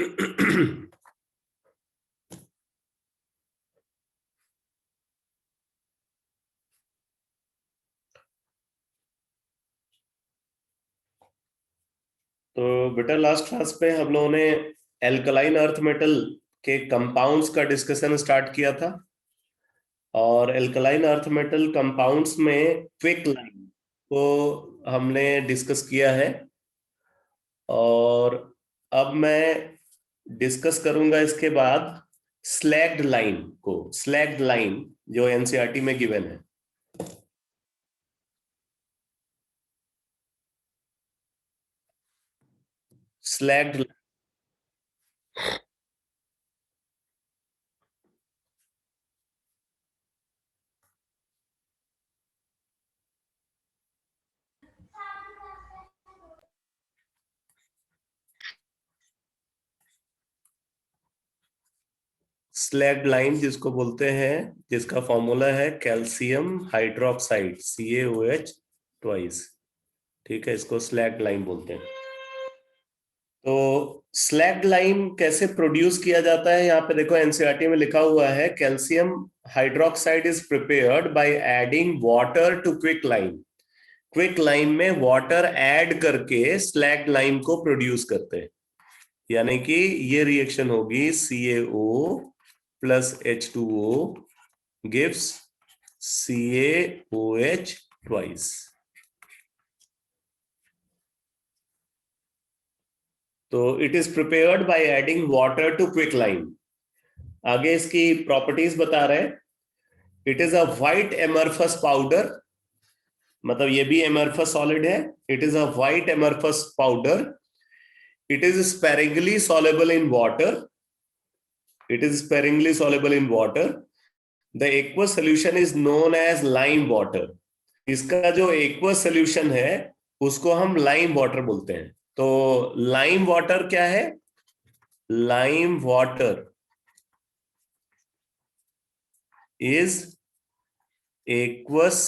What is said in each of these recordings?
तो बेटा last class पे हम लोगों ने एल्कलाइन अर्थ मेटल के कंपाउंड्स का डिस्कशन स्टार्ट किया था। और एल्कलाइन अर्थ मेटल कंपाउंड्स में क्विक लाइन को हमने डिस्कस किया है। और अब मैं डिस्कस करूंगा इसके बाद स्लैग्ड लाइन को। स्लैग्ड लाइन जो एनसीईआरटी में गिवन है। स्लैग्ड स्लैग्ड लाइन जिसको बोलते हैं, जिसका फॉर्मूला है कैल्शियम हाइड्रोक्साइड CaOH ट्वाइस। ठीक है, इसको स्लैग्ड लाइन बोलते हैं। तो स्लैग्ड लाइन कैसे प्रोड्यूस किया जाता है, यहाँ पे देखो एनसीईआरटी में लिखा हुआ है calcium hydroxide is prepared by adding water to quick lime. Quick lime में वाटर ऐड करके स्लैग्ड लाइन को प्रोड्यूस करते हैं। यानी कि ये रिएक्शन होगी CaO plus H2O gives CaOH twice. तो it is prepared by adding water to quick lime. आगे इसकी प्रॉपर्टीज बता रहे हैं। It is a white amorphous powder, मतलब ये भी एमरफस सॉलिड है। It is a white amorphous powder. It is sparingly soluble in water. It is sparingly soluble in water. The aqueous solution is known as lime water. इसका जो aqueous solution है उसको हम lime water बोलते हैं। तो lime water क्या है? Lime water is aqueous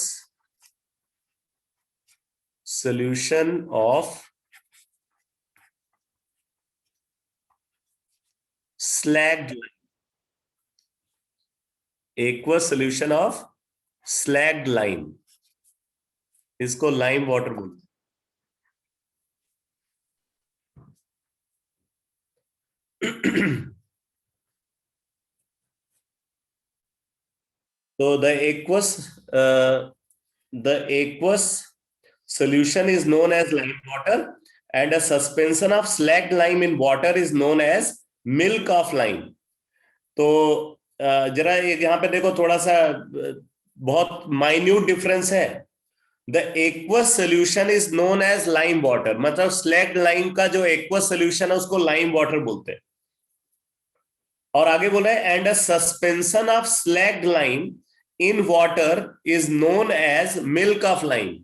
solution of slagged aqueous solution of slagged lime। इसको लाइम वाटर बोलते हैं। So the aqueous solution is known as lime water, and a suspension of slacked lime in water is known as milk of lime. तो जरा यहाँ पे देखो, थोड़ा सा बहुत माइन्यूट डिफरेंस है। The aqueous solution is known as lime water, मतलब स्लैग्ड लाइम का जो एक्वस सोल्यूशन है उसको लाइम वाटर बोलते हैं। और आगे बोला है and a suspension of slaked lime in water is known as milk of lime.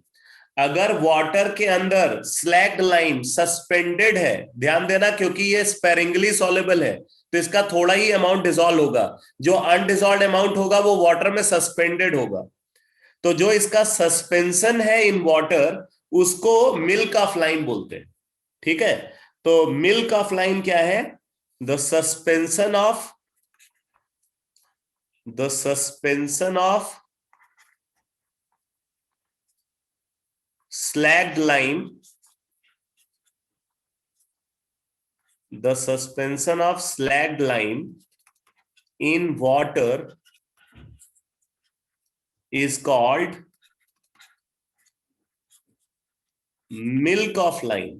अगर वाटर के अंदर स्लैग्ड लाइम सस्पेंडेड है, ध्यान देना क्योंकि ये स्पेरिंगली सॉल्युबल है, तो इसका थोड़ा ही अमाउंट डिसॉल्व होगा। जो अनडिसॉल्व अमाउंट होगा वो वाटर में सस्पेंडेड होगा। तो जो इसका सस्पेंशन है इन वाटर उसको मिल्क ऑफ लाइम बोलते हैं। ठीक है, तो मिल्क ऑफ लाइम क्या है? The suspension of slacked lime, the suspension of slacked lime in water is called milk of lime।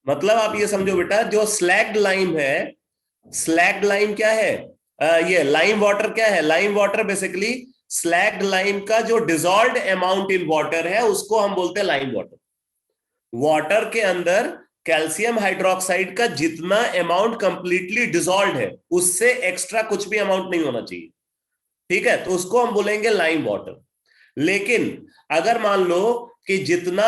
मतलब आप ये समझो बेटा, जो स्लैग्ड लाइम है, स्लैग्ड लाइम क्या है? ये लाइम वाटर क्या है? Lime water basically slagged lime का जो डिसॉल्व्ड अमाउंट इन वाटर है उसको हम बोलते हैं लाइम वाटर। वाटर के अंदर कैल्शियम हाइड्रोक्साइड का जितना अमाउंट कंप्लीटली डिसॉल्व्ड है उससे एक्स्ट्रा कुछ भी अमाउंट नहीं होना चाहिए। ठीक है, तो उसको हम बोलेंगे लाइम वाटर। लेकिन अगर मान लो कि जितना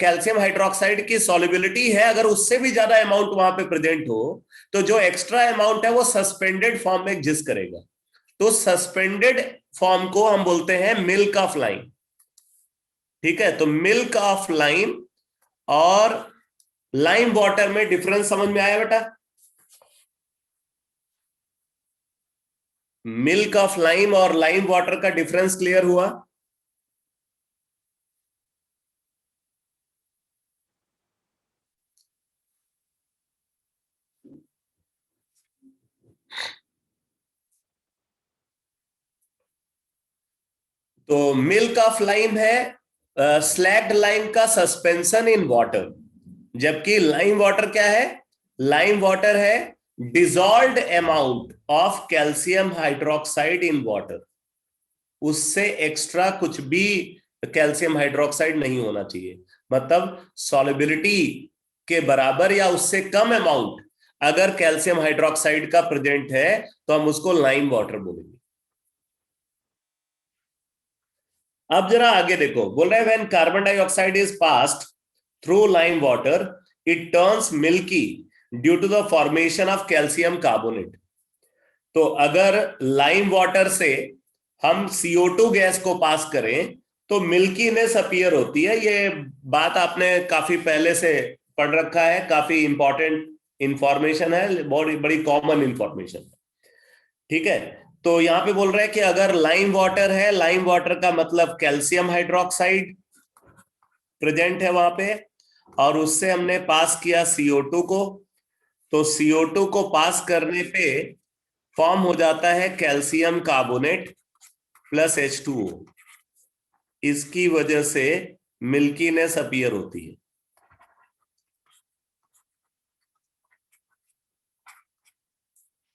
कैल्शियम हाइड्रोक्साइड की सॉल्युबिलिटी है अगर उससे भी ज्यादा अमाउंट वहां पे प्रेजेंट हो, तो जो एक्स्ट्रा अमाउंट है वो सस्पेंडेड फॉर्म में एग्जिस्ट करेगा। तो सस्पेंडेड फॉर्म को हम बोलते हैं मिल्क ऑफ लाइम। ठीक है, तो मिल्क ऑफ लाइम और लाइम वाटर में डिफरेंस समझ में आया बेटा? मिल्क ऑफ लाइम और लाइम वाटर का डिफरेंस क्लियर हुआ? तो मिल्क ऑफ लाइम है स्लैक्ड लाइम का सस्पेंशन इन वाटर, जबकि लाइम वाटर क्या है? लाइम वाटर है dissolved amount of calcium hydroxide in water. उससे एक्स्ट्रा कुछ भी कैल्शियम हाइड्रोक्साइड नहीं होना चाहिए, मतलब सॉलिबिलिटी के बराबर या उससे कम अमाउंट अगर कैल्शियम हाइड्रोक्साइड का प्रेजेंट है तो हम उसको लाइम वाटर बोलेंगे। अब जरा आगे देखो, बोल रहे हैं when carbon dioxide is passed through lime water it turns milky due to the formation of calcium carbonate. तो अगर लाइम वाटर से हम CO2 गैस को पास करें तो मिल्कीनेस अपीयर होती है। ये बात आपने काफी पहले से पढ़ रखा है, काफी इंपॉर्टेंट इंफॉर्मेशन है, बहुत बड़ी कॉमन इंफॉर्मेशन। ठीक है, तो यहां पे बोल रहे हैं कि अगर लाइम वाटर है, लाइम वाटर का मतलब कैल्शियम हाइड्रोक्साइड प्रेजेंट है वहां पे, और उससे हमने पास किया CO2 को, तो CO2 को पास करने पे फॉर्म हो जाता है कैल्शियम कार्बोनेट प्लस H2O। इसकी वजह से मिल्कीनेस अपीयर होती है।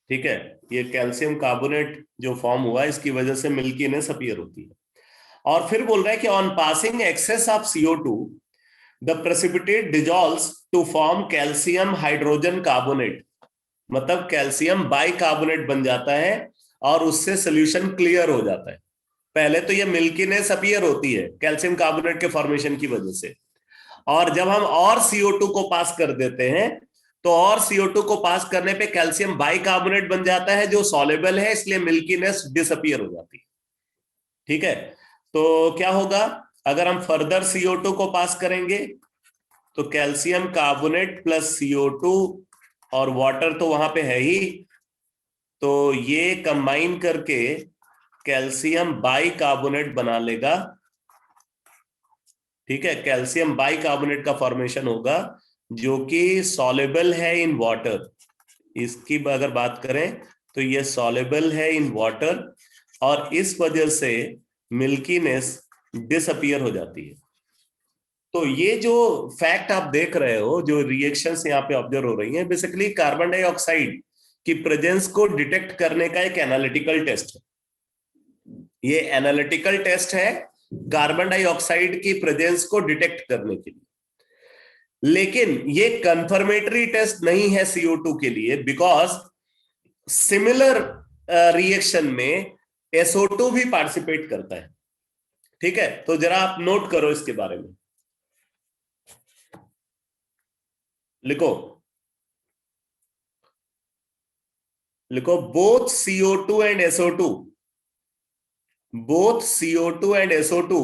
ठीक है, ये कैल्शियम कार्बोनेट जो फॉर्म हुआ इसकी वजह से मिल्कीनेस अपीयर होती है। और फिर बोल रहा है कि on passing excess of CO2 the precipitate dissolves to form calcium hydrogen carbonate, मतलब कैल्शियम बाइकार्बोनेट बन जाता है और उससे सोल्यूशन क्लियर हो जाता है। पहले तो ये मिल्कीनेस अपीयर होती है कैल्शियम कार्बोनेट के फॉर्मेशन की वजह से, और जब हम और CO2 को पास कर देते हैं तो और CO2 को पास करने पे कैल्शियम बाइकार्बोनेट बन जाता है जो सॉल्युबल है, इसलिए मिल्कीनेस डिसअपियर हो जाती है। ठीक है, तो क्या होगा अगर हम फर्दर CO2 को पास करेंगे तो कैल्शियम कार्बोनेट प्लस CO2 और वाटर तो वहां पे है ही, तो ये कंबाइन करके कैल्शियम बाइकार्बोनेट बना लेगा। ठीक है, कैल्शियम बाइकार्बोनेट का फॉर्मेशन होगा जो कि सॉल्युबल है इन वाटर। इसकी अगर बात करें तो ये सॉल्युबल है इन वाटर और इस वजह से मिल्कीनेस डिसअपियर हो जाती है। तो ये जो फैक्ट आप देख रहे हो, जो रिएक्शंस यहाँ पे ऑब्जर्व हो रही हैं, बेसिकली कार्बन डाइऑक्साइड की प्रेजेंस को डिटेक्ट करने का एक एनालिटिकल टेस्ट है। ये एनालिटिकल टेस्ट है कार्बन डाइऑक्साइड की प्रेजेंस को डिटेक्ट करने के लिए, लेकिन ये कंफर्मेटरी टेस्ट नहीं है CO2 के लिए, बिकॉज सिमिलर रिएक्शन में SO2 भी पार्टिसिपेट करता है। ठीक है, तो जरा आप नोट करो इसके बारे में, लिखो लिखो both CO2 and SO2, both CO2 and SO2,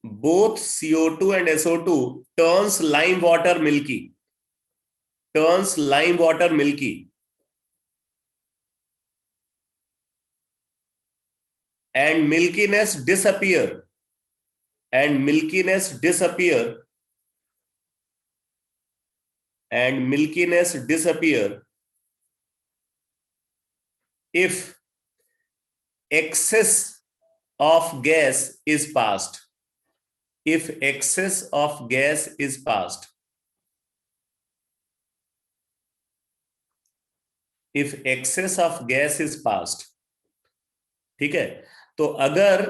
both CO2 and SO2 turns lime water milky, turns lime water milky, and milkiness disappear, and milkiness disappear, and milkiness disappear if excess of gas is passed, if excess of gas is passed, if excess of gas is passed। ठीक है, तो अगर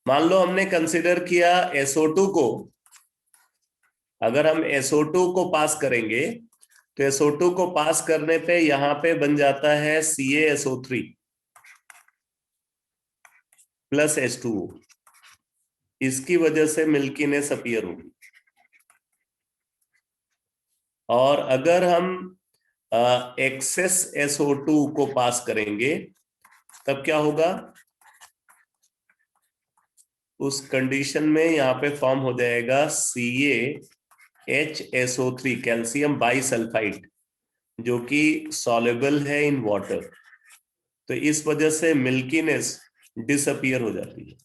मान लो हमने consider किया SO2 को, अगर हम SO2 को पास करेंगे तो SO2 को पास करने पे यहां पे बन जाता है CaSO3 प्लस H2O। इसकी वजह से मिल्कीनेस अपीयर होगी। और अगर हम एक्सेस SO2 को पास करेंगे तब क्या होगा, उस कंडीशन में यहाँ पे फॉर्म हो जाएगा CaHSO3 कैल्शियम बाइसल्फाइड, जो कि सॉल्युबल है इन वाटर। तो इस वजह से मिल्कीनेस डिसअपियर हो जाती है।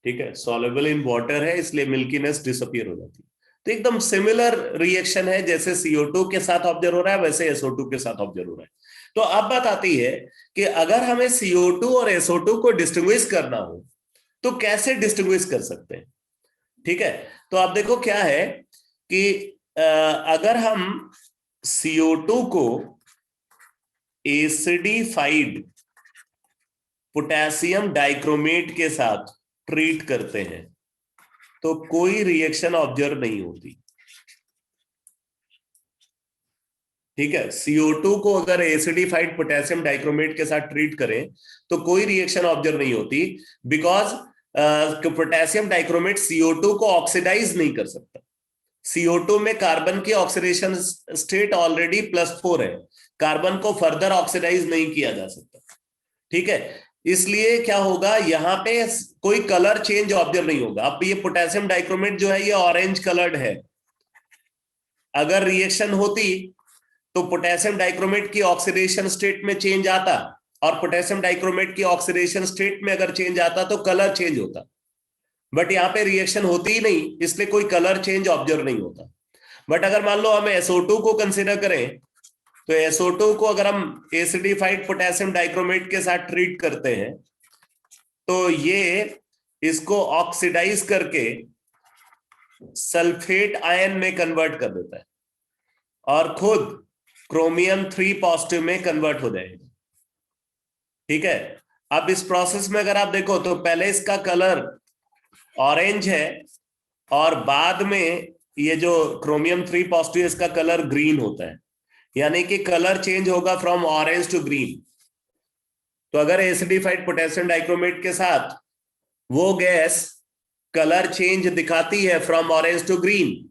ठीक है, सॉल्युबल इन वाटर है इसलिए मिल्कीनेस डिसअपियर हो जाती है। तो एकदम सिमिलर रिएक्शन है, जैसे CO2 के साथ ऑब्जर्व हो रहा है वैसे SO2 के साथ ऑब्जर्व हो रहा है। तो अब बात आती है कि अगर हमें CO2 और SO2 को डिस्टिंग्विश करना हो तो कैसे डिस्टिंग्विश कर सकते हैं। ठीक है, तो आप देखो क्या है कि अगर हम CO2 को एसिडिफाइड पोटेशियम डाइक्रोमेट के साथ ट्रीट करते हैं तो कोई रिएक्शन ऑब्जर्व नहीं होती। ठीक है, CO2 को अगर एसिडिफाइड पोटेशियम डाइक्रोमेट के साथ ट्रीट करें तो कोई रिएक्शन ऑब्जर्व नहीं होती, बिकॉज पोटेशियम डाइक्रोमेट CO2 को ऑक्सीडाइज नहीं कर सकता। CO2 में कार्बन की ऑक्सीडेशन स्टेट ऑलरेडी +4 है, कार्बन को फर्दर ऑक्सीडाइज नहीं किया जा सकता। ठीक है, इसलिए क्या होगा, यहाँ पे कोई कलर चेंज ऑब्जर्व नहीं होगा। अब ये पोटेशियम डाइक्रोमेट जो है ये ऑरेंज कलर्ड है, अगर रिएक्शन होती तो पोटेशियम डाइक्रोमेट की ऑक्सीडेशन स्टेट में चेंज आता, और पोटेशियम डाइक्रोमेट की ऑक्सीडेशन स्टेट में अगर चेंज आता तो कलर चेंज होता। बट यहाँ पे रिएक्शन होती ही नहीं, इसलिए कोई कलर चेंज ऑब्जर्व नहीं होता। बट अगर मान लो हम SO2 को कंसीडर करें, तो SO2 को अगर हम एसिडिफाइड पोटेशियम डाइक्रोमेट के साथ ट्रीट करते हैं तो ये इसको ऑक्सीडाइज करके सल्फेट आयन में कन्वर्ट कर देता है और खुद क्रोमियम 3 पॉजिटिव में कन्वर्ट हो जाएगा। ठीक है, अब इस प्रोसेस में अगर आप देखो तो पहले इसका कलर ऑरेंज है और बाद में ये जो क्रोमियम 3 पॉजिटिव इसका कलर ग्रीन होता है, यानी कि कलर चेंज होगा फ्रॉम ऑरेंज टू ग्रीन। तो अगर एसिडिफाइड पोटेशियम डाइक्रोमेट के साथ वो गैस कलर चेंज दिखाती है फ्रॉम ऑरेंज टू ग्रीन,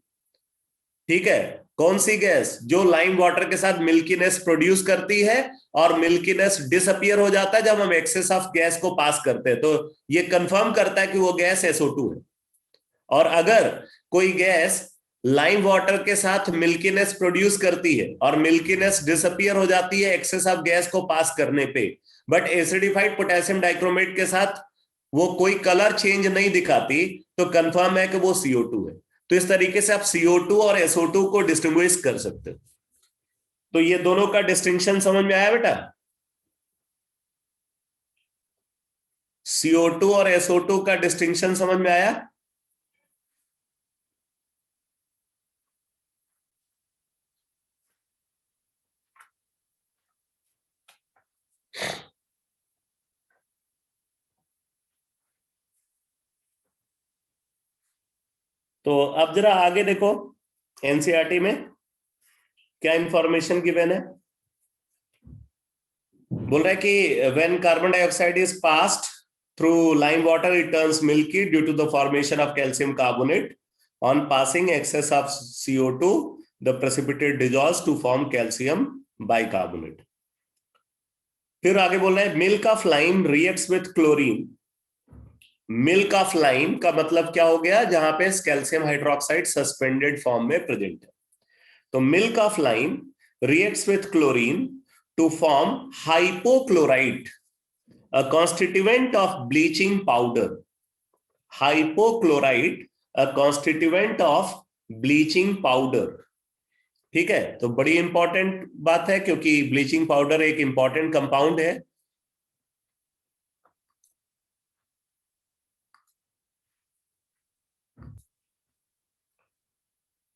ठीक है, कौन सी गैस, जो लाइम वाटर के साथ मिल्कीनेस प्रोड्यूस करती है और मिल्कीनेस डिसअपियर हो जाता है जब हम एक्सेस ऑफ गैस को पास करते हैं, तो ये कंफर्म करता है कि वो गैस SO2 है। और अगर कोई गैस लाइम वाटर के साथ मिल्कीनेस प्रोड्यूस करती है और मिल्कीनेस डिसअपियर हो जाती है एक्सेस ऑफ गैस को पास करने पे, बट एसिडिफाइड पोटेशियम डाइक्रोमेट के साथ वो कोई कलर चेंज नहीं दिखाती, तो कंफर्म है कि वो CO2 है। तो इस तरीके से आप CO2 और SO2 को डिस्टिंग्विश कर सकते हो। तो ये दोनों का डिस्टिंक्शन समझ में आया बेटा? CO2 और SO2 का डिस्टिंक्शन समझ में आया? तो अब जरा आगे देखो, NCERT में क्या इंफॉर्मेशन गिवन है। बोल रहा है कि when carbon dioxide is passed through lime water it turns milky due to the formation of calcium carbonate, on passing excess of CO2 the precipitate dissolves to form calcium bicarbonate. फिर आगे बोल रहा है milk of lime reacts with chlorine. Milk of lime का मतलब क्या हो गया, जहां पे कैल्शियम हाइड्रोक्साइड सस्पेंडेड फॉर्म में प्रेजेंट है। तो milk of lime reacts with chlorine to form hypochlorite, a constituent of bleaching powder. Hypochlorite, a constituent of bleaching powder. ठीक है, तो बड़ी इंपॉर्टेंट बात है क्योंकि ब्लीचिंग पाउडर एक इंपॉर्टेंट कंपाउंड है।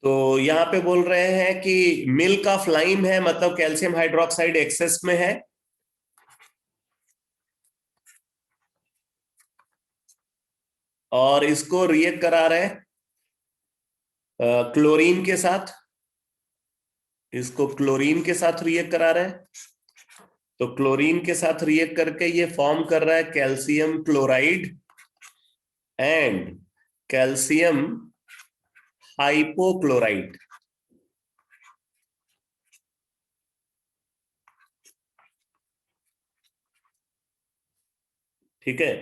तो यहां पे बोल रहे हैं कि मिल्क ऑफ लाइम है, मतलब कैल्शियम हाइड्रोक्साइड एक्सेस में है, और इसको रिएक्ट करा रहे हैं क्लोरीन के साथ, इसको क्लोरीन के साथ रिएक्ट करा रहे हैं। तो क्लोरीन के साथ रिएक्ट करके ये फॉर्म कर रहा है calcium chloride and calcium hypochlorite. ठीक है,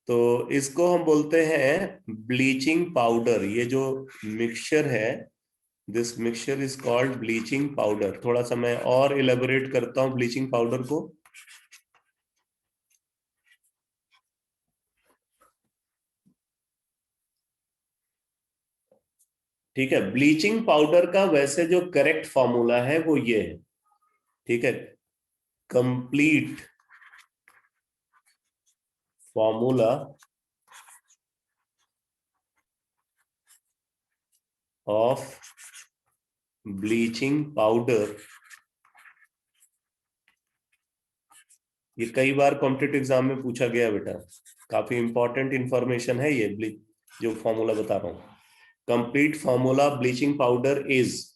तो इसको हम बोलते हैं ब्लीचिंग पाउडर। ये जो मिक्सचर है, this mixture is called bleaching powder. थोड़ा सा मैं और इलेबोरेट करता हूं ब्लीचिंग पाउडर को। ठीक है, ब्लीचिंग पाउडर का वैसे जो करेक्ट फॉर्मूला है वो ये है। ठीक है, complete formula of bleaching powder. ये कई बार कॉम्पिटिटिव एग्जाम में पूछा गया बेटा, काफी इंपॉर्टेंट इंफॉर्मेशन है ये, जो फॉर्मूला बता रहा हूं। Complete formula bleaching powder is,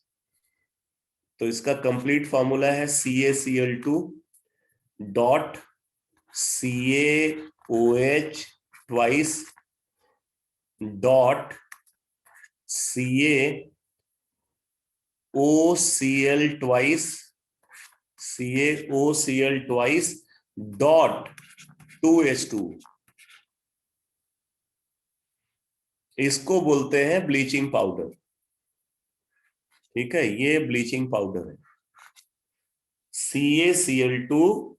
तो इसका कंप्लीट फॉर्मूला है CaCl2 dot CaOH twice dot CaOCl twice, CaOCl twice dot 2H2। इसको बोलते हैं ब्लीचिंग पाउडर। ठीक है, ये ब्लीचिंग पाउडर है। CaCl2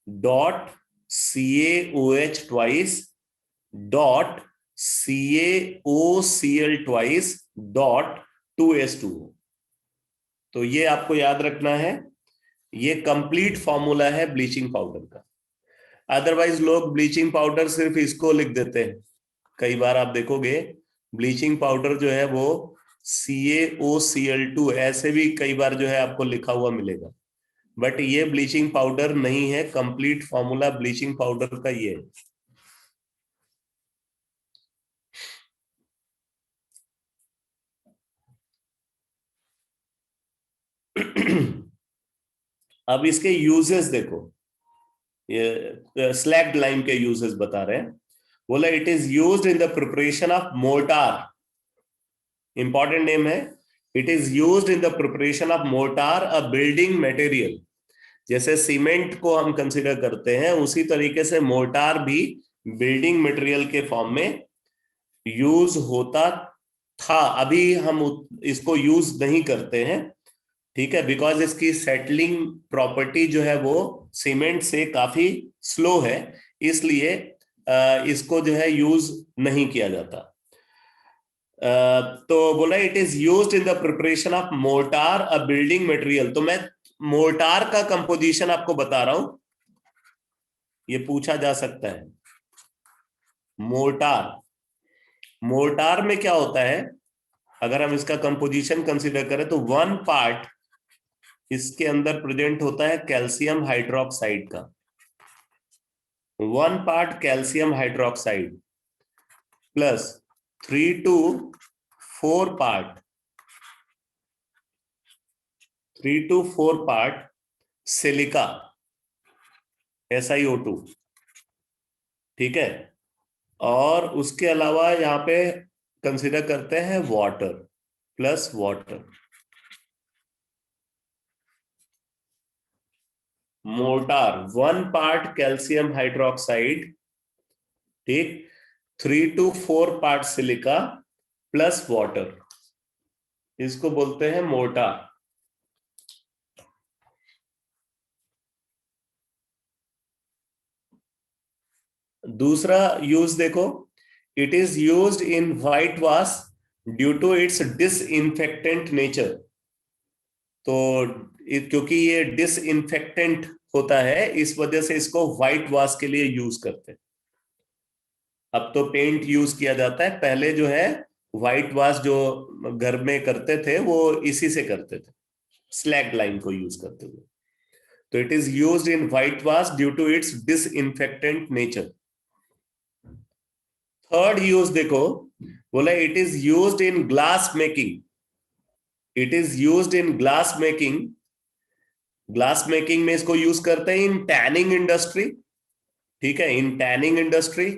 dot CaOH twice dot CaOCl twice dot 2H2। तो ये आपको याद रखना है, ये कंप्लीट फॉर्मूला है ब्लीचिंग पाउडर का। अदरवाइज लोग ब्लीचिंग पाउडर सिर्फ इसको लिख देते हैं। कई बार आप देखोगे ब्लीचिंग पाउडर जो है वो CaOCl2 ऐसे भी कई बार जो है आपको लिखा हुआ मिलेगा, बट ये ब्लीचिंग पाउडर नहीं है। कंप्लीट फॉर्मूला ब्लीचिंग पाउडर का ये है। अब इसके यूजेस देखो, ये स्लैक्ड लाइम के यूजेस बता रहे हैं। बोला it is used in the preparation of mortar, important name है। It is used in the preparation of mortar, a building material. जैसे सीमेंट को हम कंसिडर करते हैं, उसी तरीके से मोर्टार भी बिल्डिंग मटेरियल के फॉर्म में यूज होता था। अभी हम इसको यूज नहीं करते हैं, ठीक है, बिकॉज इसकी सेटलिंग प्रॉपर्टी जो है वो सीमेंट से काफी स्लो है, इसलिए इसको जो है यूज नहीं किया जाता। तो बोला it is used in the preparation of mortar, a building material. तो मैं मोर्टार का कंपोजिशन आपको बता रहा हूं, ये पूछा जा सकता है। मोर्टार, मोर्टार में क्या होता है, अगर हम इसका कंपोजिशन कंसीडर करें तो 1 पार्ट इसके अंदर प्रेजेंट होता है कैल्शियम हाइड्रोक्साइड का। 1 part calcium hydroxide plus 3 to 4 part, 3 to 4 part silica, SiO2। ठीक है, और उसके अलावा यहाँ पे कंसिडर करते हैं water, plus water. Mortar 1 part calcium hydroxide, ठीक, 3 to 4 part silica plus water, इसको बोलते हैं मोर्टार। दूसरा यूज देखो, it is used in white wash due to its disinfectant nature. तो क्योंकि ये डिसइंफेक्टेंट होता है, इस वजह से इसको व्हाइट वॉश के लिए यूज करते हैं। अब तो पेंट यूज किया जाता है, पहले जो है व्हाइट वॉश जो घर में करते थे वो इसी से करते थे, स्लैग लाइन को यूज करते हुए। तो it is used in white wash due to its disinfectant nature. Third use देखो, बोला it is used in glass making. It is used in glass making, glass making में इसको यूज करते हैं इन टैनिंग इंडस्ट्री। ठीक है, in tanning industry,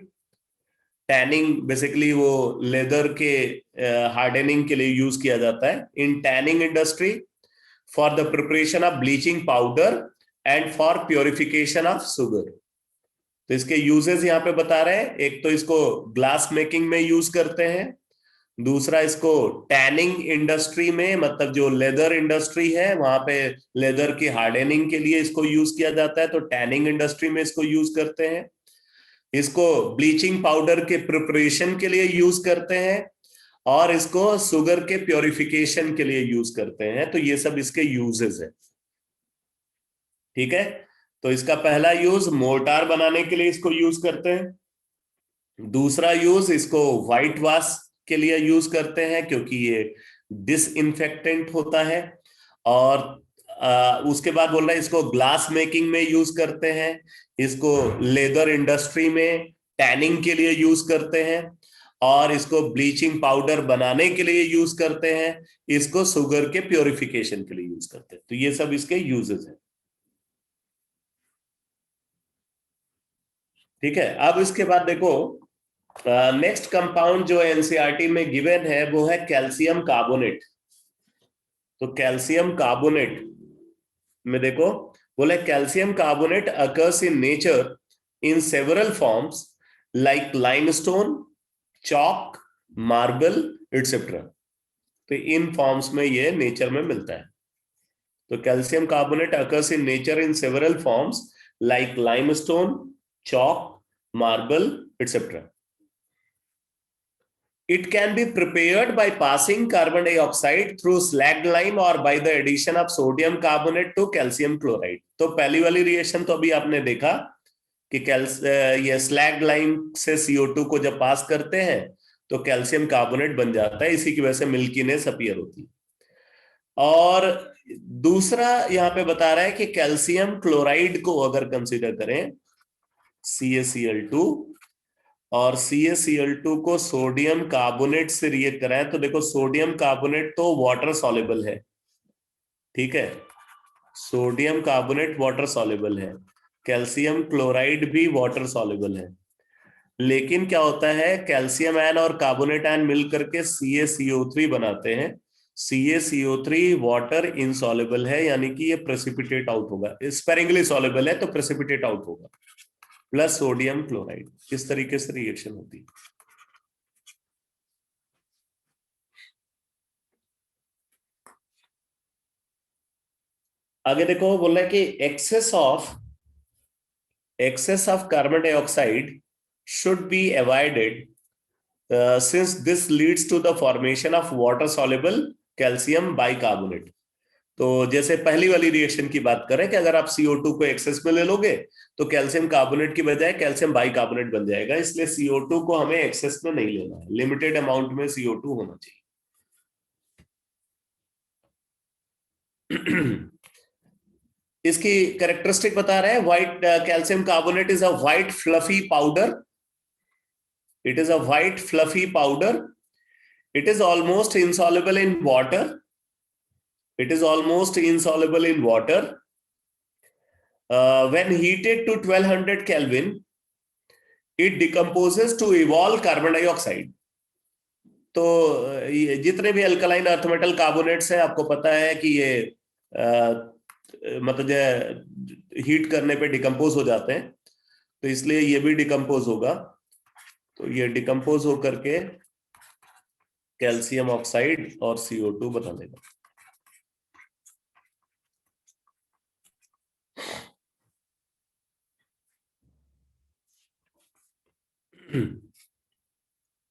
tanning basically वो leather के हार्डनिंग के लिए यूज किया जाता है in tanning industry, for the preparation of bleaching powder and for purification of sugar. तो इसके यूजेस यहाँ पे बता रहे हैं। एक तो इसको ग्लास मेकिंग में यूज करते हैं, दूसरा इसको टैनिंग इंडस्ट्री में, मतलब जो लेदर इंडस्ट्री है वहां पे लेदर की हार्डनिंग के लिए इसको यूज किया जाता है, तो टैनिंग इंडस्ट्री में इसको यूज करते हैं। इसको ब्लीचिंग पाउडर के प्रिपरेशन के लिए यूज करते हैं, और इसको शुगर के प्योरिफिकेशन के लिए यूज करते हैं। तो ये सब इसके यूजेस है। ठीक है, तो इसका पहला यूज मोर्टार बनाने के लिए इसको यूज करते हैं। दूसरा यूज इसको व्हाइट वॉश के लिए यूज करते हैं, क्योंकि ये डिसइंफेक्टेंट होता है। और उसके बाद बोल रहे हैं इसको ग्लास मेकिंग में यूज करते हैं, इसको लेदर इंडस्ट्री में टैनिंग के लिए यूज करते हैं, और इसको ब्लीचिंग पाउडर बनाने के लिए यूज करते हैं, इसको शुगर के प्योरिफिकेशन के लिए यूज करते हैं। तो ये सब इसके यूजेस हैं। ठीक है, अब इसके बाद देखो नेक्स्ट कंपाउंड जो एनसीईआरटी में गिवन है वो है कैल्शियम कार्बोनेट। तो कैल्शियम कार्बोनेट में देखो, बोले calcium carbonate occurs in nature in several forms like limestone, chalk, marble etcetera. तो इन फॉर्म्स में ये नेचर में मिलता है। तो calcium carbonate occurs in nature in several forms like limestone, chalk, marble, etc. It can be prepared by passing carbon dioxide through slagged lime or by the addition of sodium carbonate to calcium chloride. तो पहली वाली reaction तो अभी आपने देखा कि ये slagged lime से CO2 को जब पास करते हैं तो कैल्शियम कार्बोनेट बन जाता है, इसी की वजह से मिल्कीनेस अपीयर होती है। और दूसरा यहाँ पे बता रहा है कि कैल्शियम क्लोराइड को अगर कंसीडर करें CaCl2 और CaCl2 को सोडियम कार्बोनेट से रिएक्ट कराएं, तो देखो सोडियम कार्बोनेट तो वाटर सॉल्युबल है। ठीक है, सोडियम कार्बोनेट वाटर सॉल्युबल है, कैल्शियम क्लोराइड भी वाटर सॉल्युबल है। लेकिन क्या होता है, कैल्शियम आयन और कार्बोनेट आयन मिल करके CaCO3 बनाते हैं। CaCO3 वाटर इनसॉल्युबल है, यानी कि ये प्रेसिपिटेट आउट होगा। स्पेरिंगली सॉल्युबल है तो प्रेसिपिटेट आउट होगा, प्लस सोडियम क्लोराइड। इस तरीके से रिएक्शन होती है। आगे देखो, बोल रहा है कि excess of carbon dioxide should be avoided since this leads to the formation of water soluble calcium bicarbonate. तो जैसे पहली वाली रिएक्शन की बात करें कि अगर आप CO2 को एक्सेस में ले लोगे तो कैल्शियम कार्बोनेट की बजाय कैल्शियम बाइकार्बोनेट बन जाएगा। इसलिए CO2 को हमें एक्सेस में नहीं लेना है, लिमिटेड अमाउंट में CO2 होना चाहिए। इसकी कैरेक्टरिस्टिक बता रहे हैं, white calcium carbonate is a white fluffy powder. It is a white fluffy powder. It is almost insoluble in water. It is almost insoluble in water. When heated to 1200 Kelvin, it decomposes to evolve carbon dioxide. तो जितने भी alkaline earth metal carbonates हैं, आपको पता है कि ये मतलब हीट करने पे डिकम्पोज हो जाते हैं, तो इसलिए ये भी डिकम्पोज होगा। तो ये डिकम्पोज होकर के कैल्शियम ऑक्साइड और CO2 बना देगा।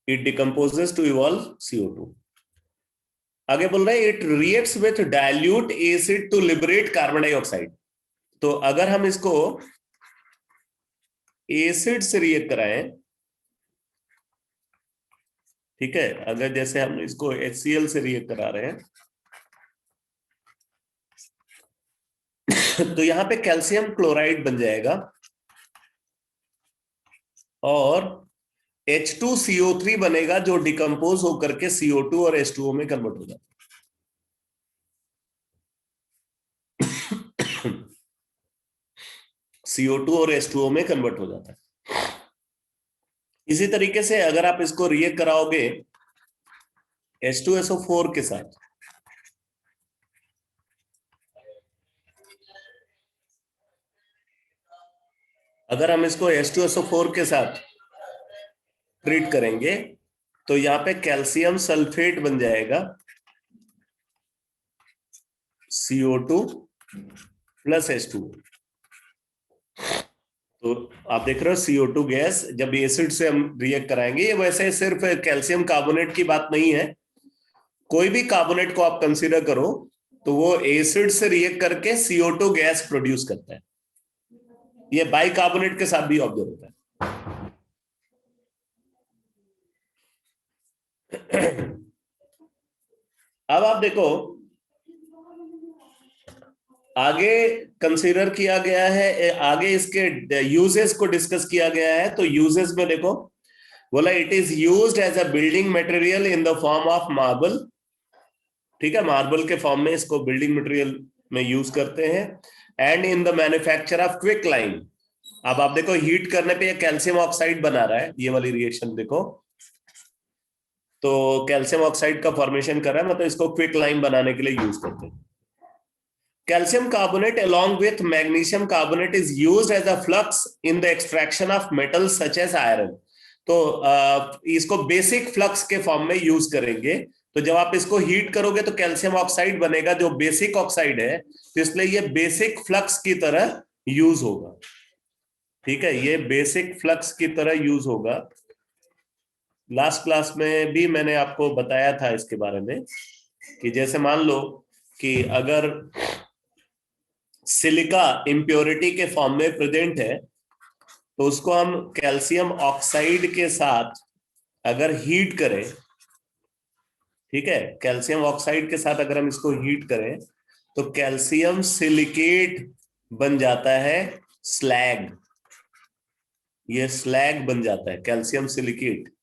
It decomposes to evolve CO2. आगे बोल रहे हैं it reacts with dilute acid to liberate carbon dioxide. तो अगर हम इसको एसिड से रिएक्ट कराएं, ठीक है, अगर जैसे हम इसको HCl से रिएक्ट करा रहे हैं तो यहां पे कैल्शियम क्लोराइड बन जाएगा और H2CO3 बनेगा, जो डिकम्पोज होकर के CO2 और H2O में कन्वर्ट हो जाता है। CO2 और H2O में कन्वर्ट हो जाता है। इसी तरीके से अगर आप इसको रिएक्ट कराओगे H2SO4 के साथ, अगर हम इसको H2SO4 के साथ ट्रीट करेंगे तो यहाँ पे कैल्शियम सल्फेट बन जाएगा CO2 प्लस H2। तो आप देख रहे हो CO2 गैस जब एसिड से हम रिएक्ट कराएंगे, ये वैसे सिर्फ कैल्शियम कार्बोनेट की बात नहीं है, कोई भी कार्बोनेट को आप कंसीडर करो तो वो एसिड से रिएक्ट करके CO2 गैस प्रोड्यूस करता है। ये बाइकार्बोनेट के साथ भी ऑब्जर्व होता है। अब आप देखो आगे कंसीडर किया गया है, आगे इसके यूजेस को डिस्कस किया गया है। तो यूजेस में देखो बोला it is used as a building material in the form of marble. ठीक है, मार्बल के फॉर्म में इसको बिल्डिंग मटेरियल में यूज करते हैं। And in the manufacture of quick lime. अब आप देखो हीट करने पे कैल्शियम ऑक्साइड बना रहा है, ये वाली रिएक्शन देखो, तो कैल्शियम ऑक्साइड का फॉर्मेशन कर रहा है, मतलब इसको क्विक लाइम बनाने के लिए यूज करते हैं। Calcium carbonate along with magnesium carbonate is used as a flux in the extraction of metals such as iron। तो इसको बेसिक फ्लक्स के फॉर्म में यूज करेंगे। तो जब आप इसको हीट करोगे तो कैल्शियम ऑक्साइड बनेगा जो बेसिक ऑक्साइड है, तो इसलिए ये बेसिक फ्लक्स की तरह यूज होगा। ठीक है, ये बेसिक फ्लक्स की तरह यूज होगा। लास्ट क्लास में भी मैंने आपको बताया था इसके बारे में कि जैसे मान लो कि अगर सिलिका इम्प्योरिटी के फॉर्म में प्रेजेंट है तो उसको हम कैल्शियम ऑक्साइड के साथ अगर हीट करें, ठीक है, कैल्शियम ऑक्साइड के साथ अगर हम इसको हीट करें तो कैल्शियम सिलिकेट बन जाता है स्लैग। ये स्लैग बन जाता है कैल्शियम सिलिकेट।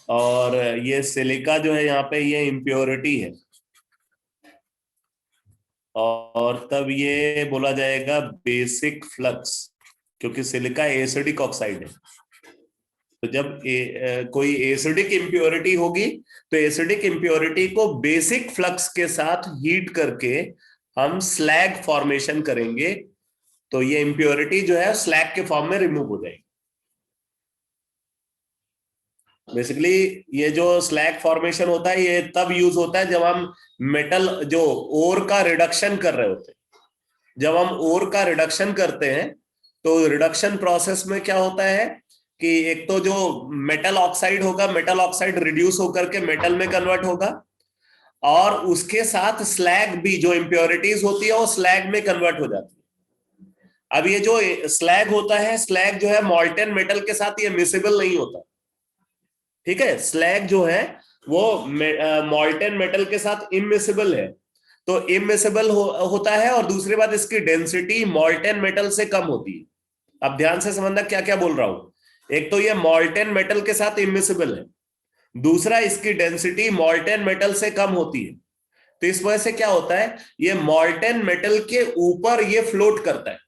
और ये सिलिका जो है यहाँ पे ये इम्प्योरिटी है, और तब ये बोला जाएगा बेसिक फ्लक्स, क्योंकि सिलिका एसिडिक ऑक्साइड है। तो जब कोई एसिडिक इम्प्योरिटी होगी तो एसिडिक इम्प्योरिटी को बेसिक फ्लक्स के साथ हीट करके हम स्लैग फॉर्मेशन करेंगे, तो ये इम्प्योरिटी जो है स्लैग के फॉर्म में रिमूव हो जाएगी। बेसिकली ये जो स्लैग फॉर्मेशन होता है ये तब यूज होता है जब हम मेटल जो ओर का रिडक्शन कर रहे होते हैं। जब हम ओर का रिडक्शन करते हैं तो रिडक्शन प्रोसेस में क्या होता है कि एक तो जो मेटल ऑक्साइड होगा, मेटल ऑक्साइड रिड्यूस होकर के मेटल में कन्वर्ट होगा, और उसके साथ स्लैग भी जो इंप्योरिटीज होती है वो स्लैग में कन्वर्ट हो जाती है। अब ये जो स्लैग होता है, स्लैग जो है मॉल्टेन मेटल के साथ ये मिसेबल नहीं होता। ठीक है, स्लैग जो है वो मॉल्टेन मेटल के साथ इमिसेबल है। तो इमिसेबल होता है, और दूसरी बात इसकी डेंसिटी मॉल्टेन मेटल से कम होती है। अब ध्यान से समझना क्या क्या बोल रहा हूं। एक तो ये मॉल्टेन मेटल के साथ इमिसेबल है, दूसरा इसकी डेंसिटी मॉल्टेन मेटल से कम होती है। तो इस वजह से क्या होता है, ये मॉल्टेन मेटल के ऊपर ये फ्लोट करता है,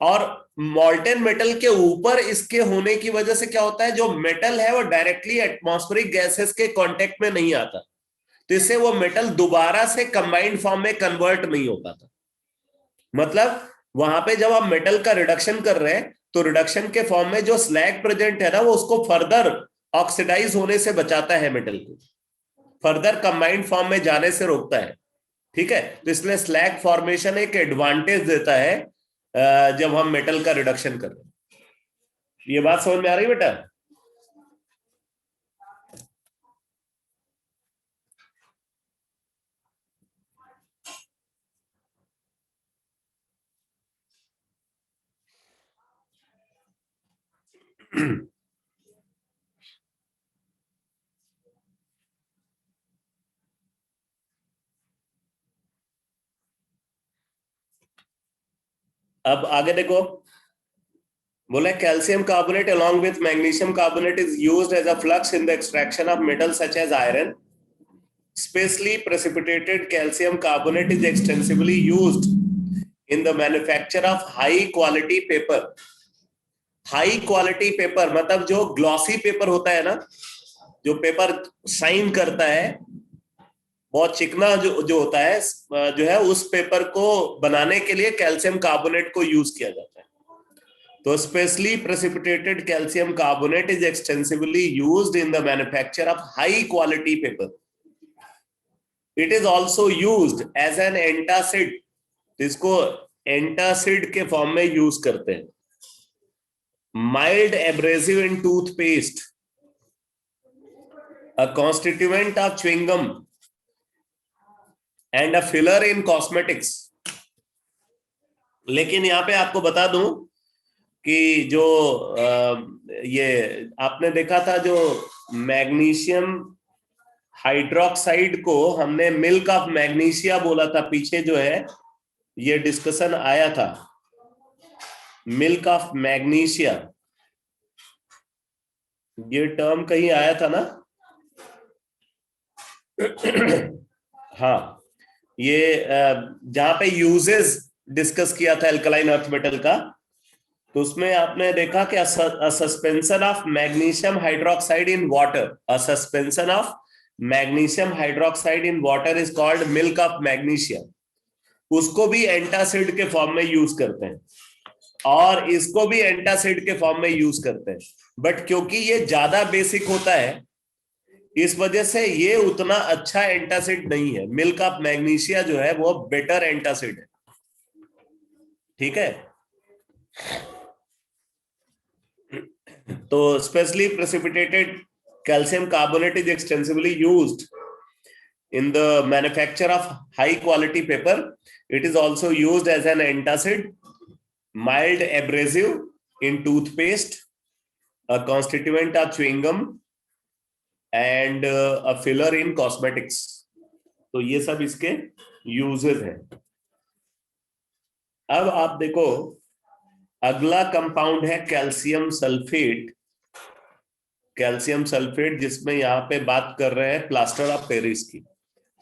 और मॉल्टेन मेटल के ऊपर इसके होने की वजह से क्या होता है, जो मेटल है वो डायरेक्टली एटमॉस्फेरिक गैसेस के कांटेक्ट में नहीं आता, तो इससे वो मेटल दोबारा से कंबाइंड फॉर्म में कन्वर्ट नहीं हो पाता। मतलब वहां पे जब आप मेटल का रिडक्शन कर रहे हैं तो रिडक्शन के फॉर्म में जो स्लैग प्रेजेंट है ना, वो उसको फर्दर ऑक्सीडाइज होने से बचाता है, मेटल को फर्दर कंबाइंड फॉर्म में जाने से रोकता है। ठीक है, तो इसलिए स्लैग फॉर्मेशन एक एडवांटेज देता है जब हम मेटल का रिडक्शन कर रहे हैं। ये बात समझ में आ रही बेटा? अब आगे देखो, बोले calcium carbonate along with magnesium carbonate is used as a flux in the extraction of metals such as iron. Specially precipitated calcium carbonate is extensively used in the manufacture of high quality paper. High quality paper मतलब जो glossy paper होता है ना, जो paper shine करता है, बहुत चिकना जो जो होता है, जो है उस पेपर को बनाने के लिए कैल्शियम कार्बोनेट को यूज किया जाता है। तो specially precipitated calcium carbonate is extensively used in the manufacture of high quality paper. It is also used as an antacid, इसको एंटासिड के फॉर्म में यूज करते हैं। Mild abrasive in toothpaste, a constituent of chewing gum and a filler in cosmetics। लेकिन यहाँ पे आपको बता दूं कि जो ये आपने देखा था, जो मैग्नीशियम हाइड्रोक्साइड को हमने मिल्क ऑफ मैग्नीशिया बोला था, पीछे जो है ये डिस्कशन आया था, मिल्क ऑफ मैग्नीशिया, ये टर्म कहीं आया था ना? हाँ, ये जहां पे यूजेस डिस्कस किया था एल्कलाइन अर्थ मेटल का, तो उसमें आपने देखा कि suspension of magnesium hydroxide in water, a suspension of magnesium hydroxide in water is called milk of magnesia. उसको भी एंटासिड के फॉर्म में यूज करते हैं और इसको भी एंटासिड के फॉर्म में यूज करते हैं, बट क्योंकि ये ज्यादा बेसिक होता है इस वजह से ये उतना अच्छा एंटासिड नहीं है। मिल्क ऑफ मैग्नीशिया जो है वो बेटर एंटासिड है, ठीक है। तो specially precipitated calcium carbonate is extensively used in the manufacture of high quality paper. It is also used as an antacid, mild abrasive in toothpaste, a constituent of chewing gum and a filler in cosmetics। तो ये सब इसके uses हैं। अब आप देखो, अगला compound है कैल्शियम सल्फेट। कैल्शियम सल्फेट, जिसमें यहाँ पे बात कर रहे हैं प्लास्टर ऑफ पेरिस की,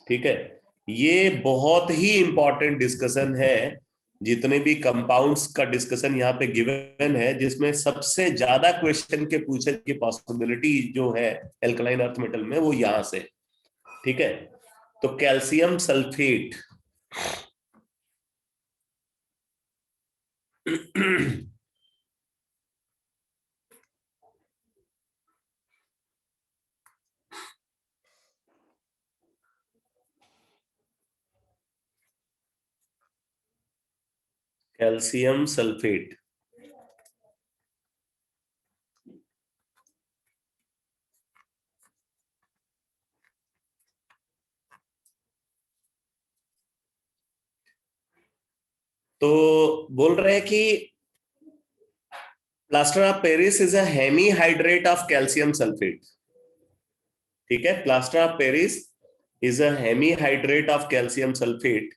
ठीक है। ये बहुत ही इंपॉर्टेंट डिस्कशन है, जितने भी कंपाउंड्स का डिस्कशन यहाँ पे गिवन है, जिसमें सबसे ज्यादा क्वेश्चन के पूछने की पॉसिबिलिटी जो है एल्कलाइन अर्थ मेटल में, वो यहां से, ठीक है। तो कैल्शियम सल्फेट कैल्शियम सल्फेट तो बोल रहे हैं कि plaster of Paris is a hemihydrate of calcium sulphate, ठीक है। Plaster of Paris is a hemihydrate of calcium sulphate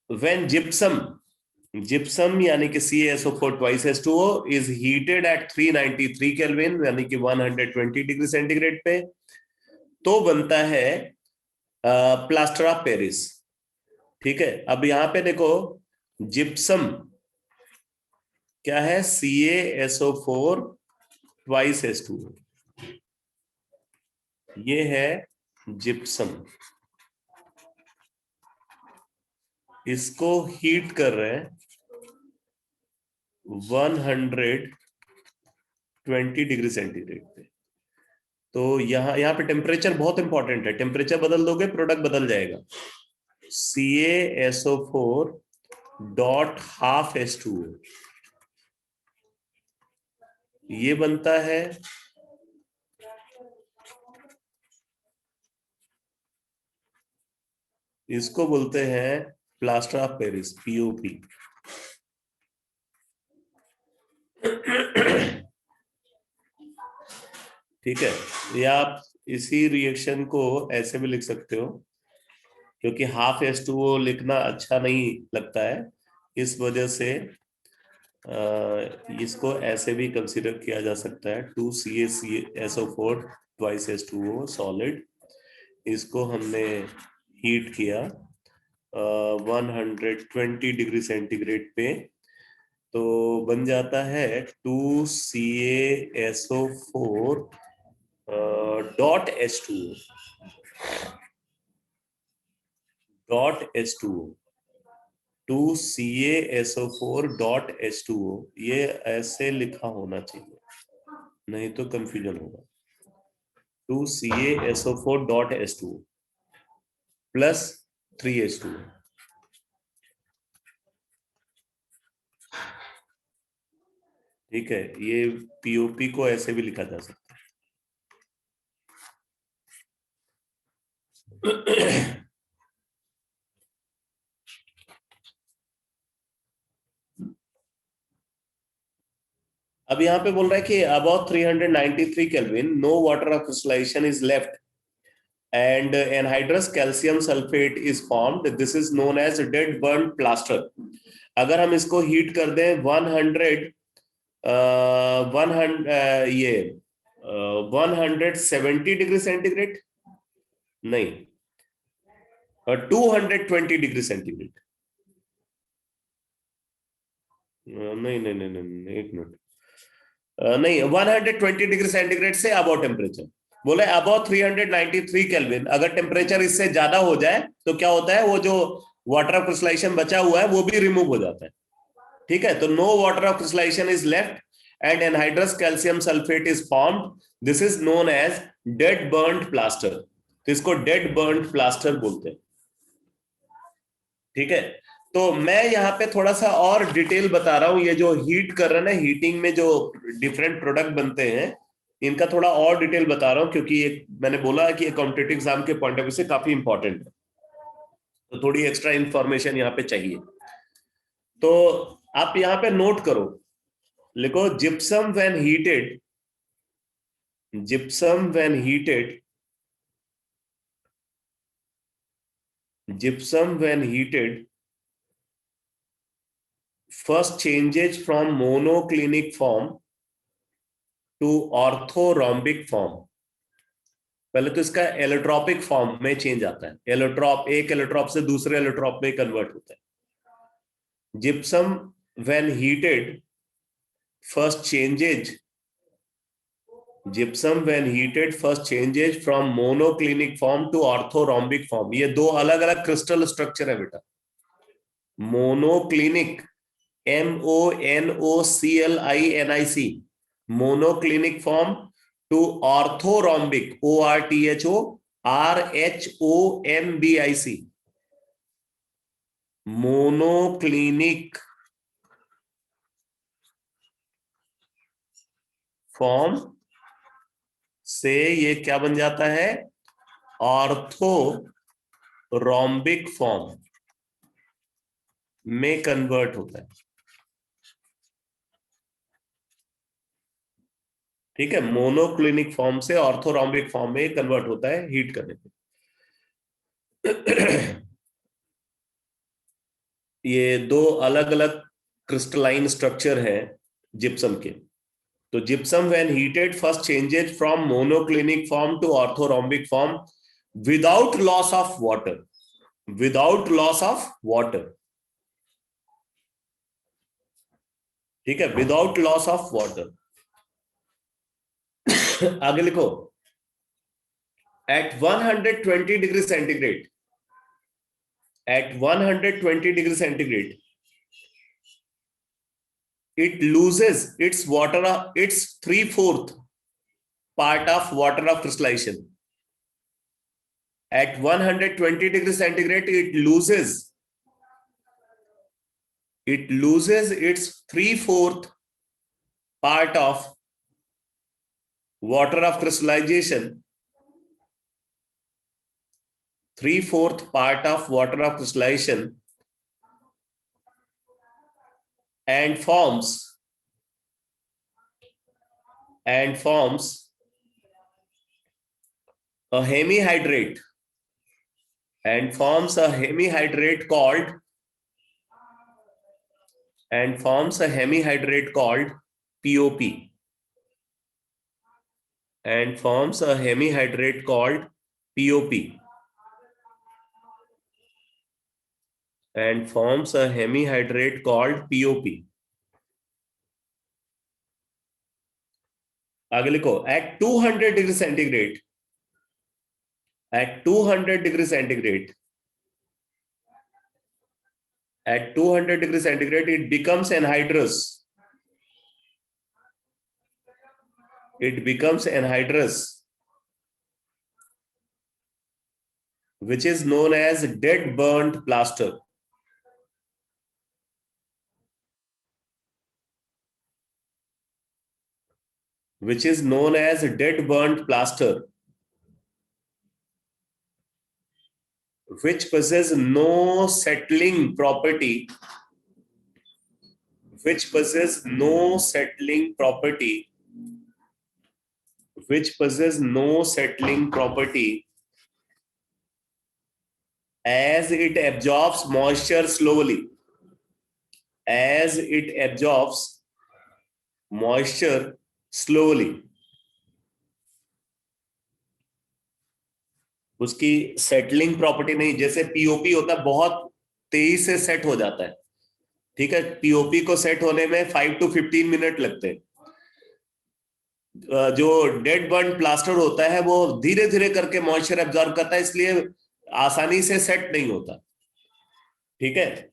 when gypsum यानी कि CaSO4 twice H2O is heated at 393 kelvin यानी कि 120 डिग्री सेंटीग्रेड पे, तो बनता है प्लास्टर ऑफ पेरिस, ठीक है। अब यहां पे देखो, जिप्सम क्या है? CaSO4 twice H2O, ये है जिप्सम। इसको हीट कर रहे हैं 120 डिग्री सेंटीग्रेड पे। तो यहाँ पे टेम्परेचर बहुत इंपॉर्टेंट है, टेम्परेचर बदल दोगे प्रोडक्ट बदल जाएगा। CaSO4 डॉट हाफ H2O, ये बनता है इसको बोलते हैं प्लास्टर ऑफ पेरिस, POP। ठीक है, या आप इसी रिएक्शन को ऐसे भी लिख सकते हो, क्योंकि हाफ H2O लिखना अच्छा नहीं लगता है, इस वजह से इसको ऐसे भी कंसीडर किया जा सकता है 2CaSO4 ट्वाइस H2O सॉलिड। इसको हमने हीट किया 120 डिग्री सेंटीग्रेड पे, तो बन जाता है 2CaSO4 dot H2O। Dot H2O, 2CaSO4 dot H2O, ये ऐसे लिखा होना चाहिए, नहीं तो कंफ्यूजन होगा। 2CaSO4 dot H2O plus 3H2O। ठीक है, ये POP को ऐसे भी लिखा जा सकता है। अब यहाँ पे बोल रहा है कि about 393 kelvin no water of crystallisation is left and anhydrous calcium sulfate is formed. This is known as dead burnt plaster. अगर हम इसको हीट कर दें 170 डिग्री सेंटीग्रेड, नहीं, 220 डिग्री सेंटीग्रेड, नहीं नहीं नहीं नहीं, एक मिनट, नहीं, 120 degree centigrade say about temperature बोले, अबाउट 393 केल्विन। अगर टेम्परेचर इससे ज्यादा हो जाए तो क्या होता है, वो जो वाटर ऑफ क्रिस्टलाइजेशन बचा हुआ है वो भी रिमूव हो जाता है। ठीक है, तो no water of crystallisation is left and anhydrous calcium sulphate is formed. This is known as dead burnt plaster. तो इसको डेड बर्न्ड प्लास्टर बोलते हैं। ठीक है, तो मैं यहाँ पे थोड़ा सा और डिटेल बता रहा हूं। ये जो हीट कर रहे हैं ना, हीटिंग में जो डिफरेंट प्रोडक्ट बनते हैं, इनका थोड़ा और डिटेल बता रहा हूं, क्योंकि एक मैंने बोला कि कॉम्पिटिटिव एग्जाम के पॉइंट ऑफ व्यू से काफी इंपॉर्टेंट है, तो थोड़ी एक्स्ट्रा इंफॉर्मेशन यहाँ पे चाहिए। तो आप यहाँ पे नोट करो, लिखो gypsum when heated, gypsum when heated, gypsum when heated first changes from monoclinic form to orthorhombic form। पहले तो इसका एलोट्रॉपिक फॉर्म में चेंज आता है, एलोट्रॉप, एक एलोट्रॉप से दूसरे एलोट्रॉप में कन्वर्ट होता है। Gypsum when heated first changes, gypsum when heated first changes from monoclinic form to orthorhombic form। ये दो अलग अलग क्रिस्टल स्ट्रक्चर है बेटा। Monoclinic, MONOCLINIC, monoclinic form, to orthorhombic, ORTHORHOMBIC, monoclinic form से ये क्या बन जाता है, ऑर्थोरोम्बिक फॉर्म में कन्वर्ट होता है। ठीक है, मोनोक्लिनिक फॉर्म से ऑर्थोरोम्बिक फॉर्म में कन्वर्ट होता है हीट करने पे। ये दो अलग अलग क्रिस्टलाइन स्ट्रक्चर है जिप्सम के। तो gypsum when heated first changes from monoclinic form to orthorhombic form without loss of water, without loss of water. ठीक है, विदाउट लॉस ऑफ वाटर। आगे लिखो, at 120 degree centigrade, at 120 degree centigrade it loses its water, its 3/4 part of water of crystallization। At 120 degree centigrade it loses its 3/4 part of water of crystallization, 3/4 part of water of crystallization, and forms a hemihydrate, and forms a hemihydrate called POP, and forms a hemihydrate called POP, and forms a hemihydrate called POP। आगे लिखो, at 200 degree centigrade at 200 degrees centigrade, at 200 degrees centigrade, it becomes anhydrous. It becomes anhydrous, which is known as dead burnt plaster. Which is known as dead burnt plaster, which possess no settling property, which possess no settling property, which possess no settling property, as it absorbs moisture slowly, as it absorbs moisture slowly. उसकी settling property नहीं, जैसे POP होता है बहुत तेजी से set हो जाता है, ठीक है, पीओपी को सेट होने में 5 to 15 मिनट लगते हैं। जो डेड बर्न प्लास्टर होता है वो धीरे धीरे करके मॉइस्चर एब्जॉर्ब करता है, इसलिए आसानी से सेट नहीं होता, ठीक है।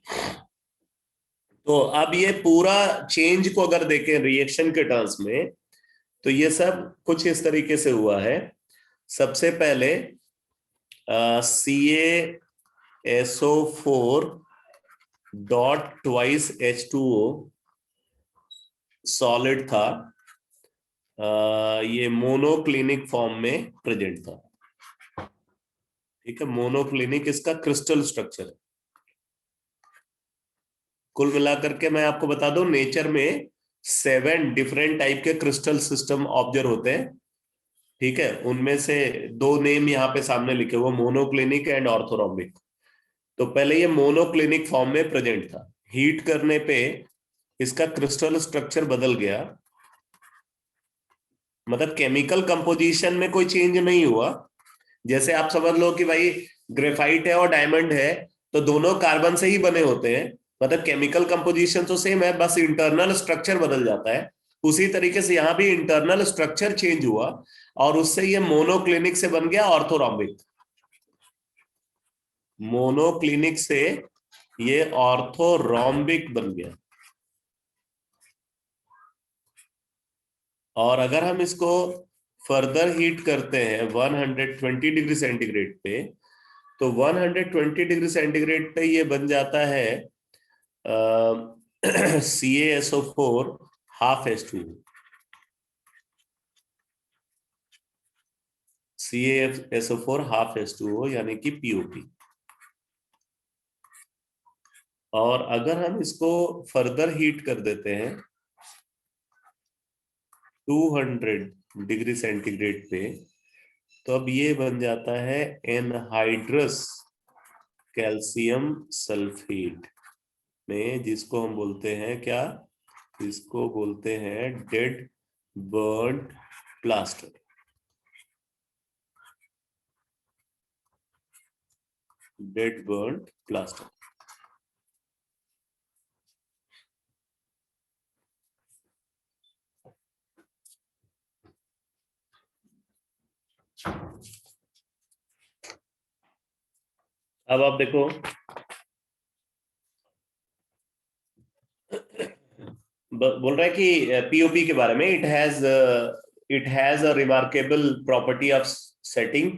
तो अब ये पूरा चेंज को अगर देखें रिएक्शन के टर्म्स में, तो ये सब कुछ इस तरीके से हुआ है। सबसे पहले CaSO4 dot twice H2O solid था, ये मोनोक्लिनिक फॉर्म में प्रेजेंट था, ठीक है। मोनोक्लिनिक इसका क्रिस्टल स्ट्रक्चर है। कुल मिलाकर के मैं आपको बता दूं, नेचर में 7 डिफरेंट टाइप के क्रिस्टल सिस्टम ऑब्जर्व होते हैं, ठीक है। उनमें से 2 नेम यहाँ पे सामने लिखे हुए, मोनोक्लिनिक एंड ऑर्थोरोम्बिक। तो पहले ये मोनोक्लिनिक फॉर्म में प्रेजेंट था, हीट करने पे इसका क्रिस्टल स्ट्रक्चर बदल गया, मतलब केमिकल कंपोजिशन में कोई चेंज नहीं हुआ। जैसे आप समझ लो कि भाई ग्रेफाइट है और डायमंड है, तो दोनों कार्बन से ही बने होते हैं, मतलब केमिकल कंपोजिशन तो सेम है, बस इंटरनल स्ट्रक्चर बदल जाता है। उसी तरीके से यहाँ भी इंटरनल स्ट्रक्चर चेंज हुआ और उससे ये मोनोक्लिनिक से बन गया ऑर्थोरोम्बिक। मोनोक्लिनिक से ये ऑर्थोरोम्बिक बन गया। और अगर हम इसको फर्दर हीट करते हैं 120 डिग्री सेंटीग्रेड पे, तो 120 डिग्री सेंटीग्रेड पे ये बन जाता है CaSO4 half H2O, CaSO4 half H2O यानी कि POP। और अगर हम इसको फर्दर हीट कर देते हैं 200 डिग्री सेंटीग्रेड पे, तो अब ये बन जाता है एनहाइड्रस कैल्शियम सल्फेट में, जिसको हम बोलते हैं क्या, इसको बोलते हैं dead burnt plaster, dead burnt plaster. अब आप देखो, बोल रहा है कि पीओपी के बारे में, it has a remarkable property of setting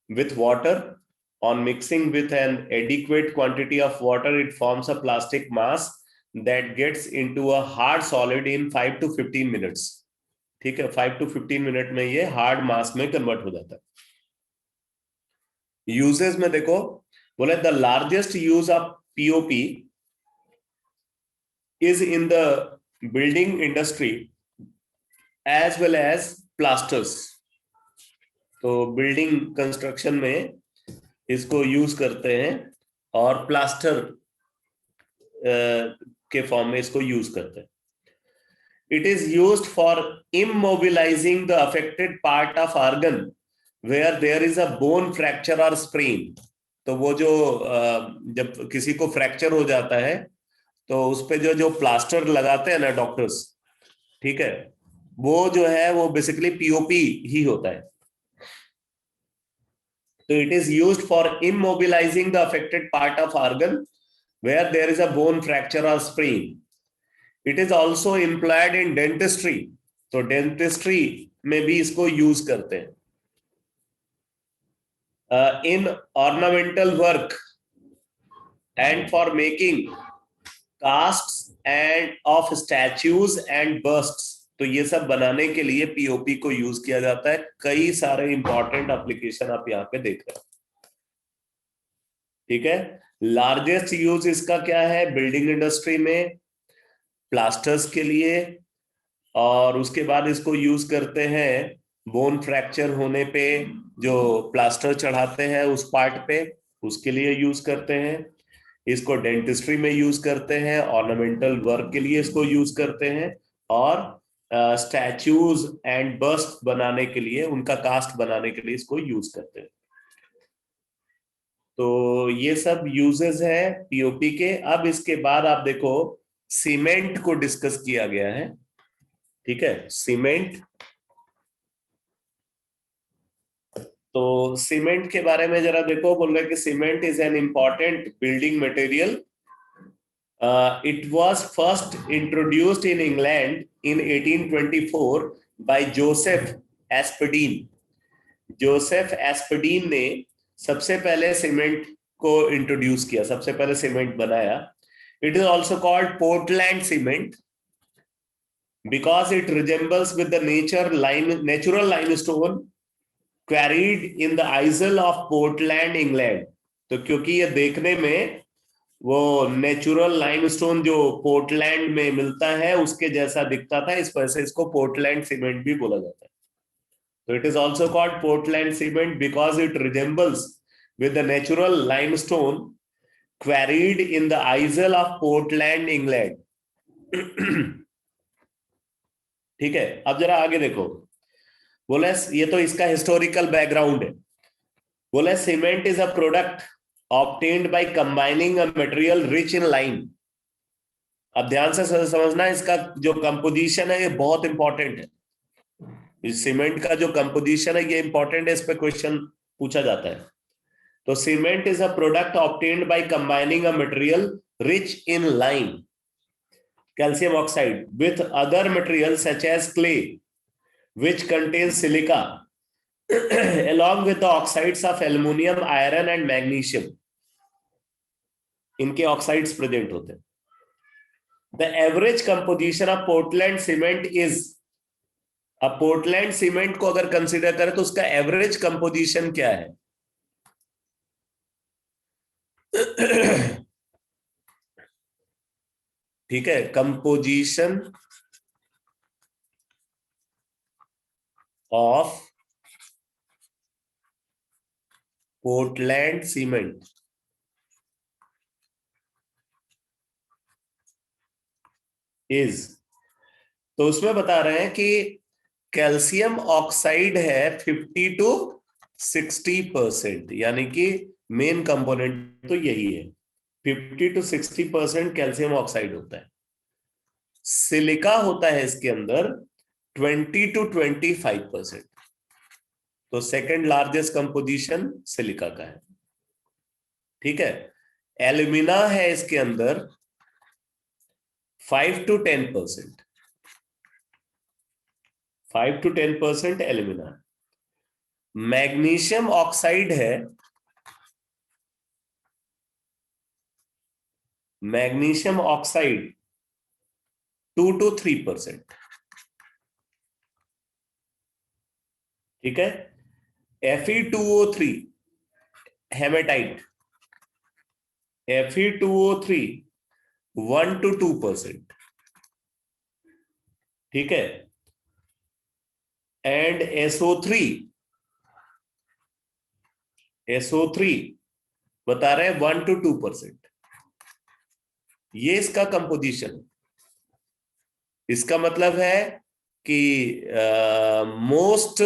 with water. On mixing with an adequate quantity of water, it forms a plastic mass that gets into a hard solid in 5 to 15 minutes, ठीक है। 5 to 15 minute में ये hard mass में convert हो जाता है। Uses में देखो, बोले the largest use of POP is in the building industry as well as plasters। तो बिल्डिंग कंस्ट्रक्शन में इसको यूज करते हैं और प्लास्टर के फॉर्म में इसको यूज करते हैं। It is used for immobilizing the affected part of organ where there is a bone fracture और स्प्रेन। तो वो जो जब किसी को फ्रैक्चर हो जाता है तो उस पे जो जो प्लास्टर लगाते हैं ना डॉक्टर्स, ठीक है, वो जो है वो बेसिकली पीओपी ही होता है। तो it is used for immobilizing the affected part of organ where there is a bone fracture or sprain. It is also employed in dentistry. तो dentistry में भी इसको यूज करते हैं. In ornamental work and for making casts and of statues and busts. तो ये सब बनाने के लिए पीओपी को यूज किया जाता है. कई सारे इंपॉर्टेंट एप्लीकेशन आप यहाँ पे देख रहे हैं. ठीक है. लार्जेस्ट यूज इसका क्या है? बिल्डिंग इंडस्ट्री में, प्लास्टर्स के लिए, और उसके बाद इसको यूज करते हैं बोन फ्रैक्चर होने पे जो प्लास्टर चढ़ाते हैं उस पार्ट पे, उसके लिए यूज करते हैं. इसको डेंटिस्ट्री में यूज करते हैं, ऑर्नामेंटल वर्क के लिए इसको यूज करते हैं, और स्टैचूज एंड बस्ट बनाने के लिए, उनका कास्ट बनाने के लिए इसको यूज करते हैं. तो ये सब यूजेस है पीओपी के. अब इसके बाद आप देखो सीमेंट को डिस्कस किया गया है. ठीक है, सीमेंट. तो सीमेंट के बारे में जरा देखो. बोल रहे कि cement is an important building material. It was first introduced in England in 1824 by Joseph Aspdin. Joseph एस्पडीन ने सबसे पहले सीमेंट को इंट्रोड्यूस किया, सबसे पहले सीमेंट बनाया. It is also called Portland cement because it resembles with the natural limestone quarried in the Isle of Portland, England. तो क्योंकि ये देखने में वो नेचुरल लाइमस्टोन जो पोर्टलैंड में मिलता है उसके जैसा दिखता था, इस वजह से इसको पोर्टलैंड सीमेंट भी बोला जाता है. तो it is also called Portland cement because it resembles with the natural limestone quarried in the isle of Portland, England. ठीक है. अब जरा आगे देखो. बोले ये तो इसका हिस्टोरिकल बैकग्राउंड है. बोले cement is a product obtained by combining a material rich in lime. अब ध्यान से समझना, इसका जो कंपोजिशन है ये बहुत इंपॉर्टेंट है. इस सीमेंट का जो कंपोजिशन है ये इंपॉर्टेंट है, इस पे क्वेश्चन पूछा जाता है. तो cement is a product obtained by combining a material rich in lime, calcium oxide, with other materials such as clay, which contains silica, along with the oxides of aluminum, iron and magnesium. इनके oxides present होते हैं. The average composition of Portland cement is, अब Portland cement को अगर consider करें तो उसका average composition क्या है? ठीक है, composition of Portland cement is, तो उसमें बता रहे हैं कि कैल्शियम ऑक्साइड है 50 to 60%, यानी कि मेन कंपोनेंट तो यही है. 50 to 60% कैल्शियम ऑक्साइड होता है. सिलिका होता है इसके अंदर 20 to 25%. तो सेकंड लार्जेस्ट कंपोजिशन सिलिका का है. ठीक है. एल्यूमिना है इसके अंदर 5 to 10%. 5 to 10% alumina. Magnesium oxide है, मैग्नीशियम ऑक्साइड 2 to 3%. ठीक है. Fe2O3 haematite, Fe2O3 1 to 2%. ठीक है. एंड SO3 बता रहे हैं 1 to 2%. ये इसका कंपोजिशन है. इसका मतलब है कि मोस्ट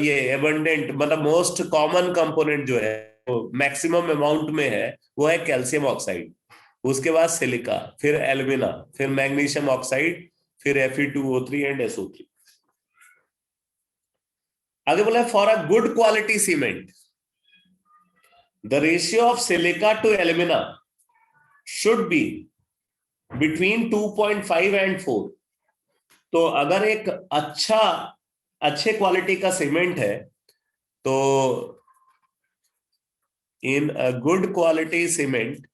ये एबंडेंट, मतलब मोस्ट कॉमन कंपोनेंट जो है मैक्सिमम अमाउंट में है वो है कैल्शियम ऑक्साइड, उसके बाद सिलिका, फिर एल्यूमिना, फिर मैग्नीशियम ऑक्साइड, फिर Fe2O3 एंड SO3. आगे बोला है for a good quality cement the ratio of silica to alumina should be between 2.5 and 4। तो अगर एक अच्छे क्वालिटी का सीमेंट है तो in a good quality cement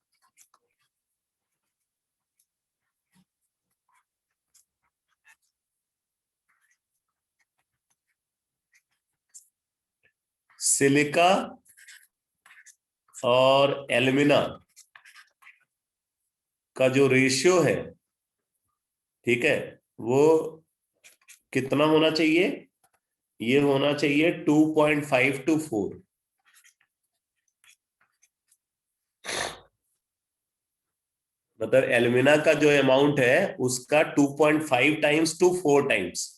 silica और एल्यूमिना का जो रेशियो है, ठीक है, वो कितना होना चाहिए? ये होना चाहिए 2.5 to 4। मतलब एल्यूमिना का जो अमाउंट है उसका 2.5 times to 4 times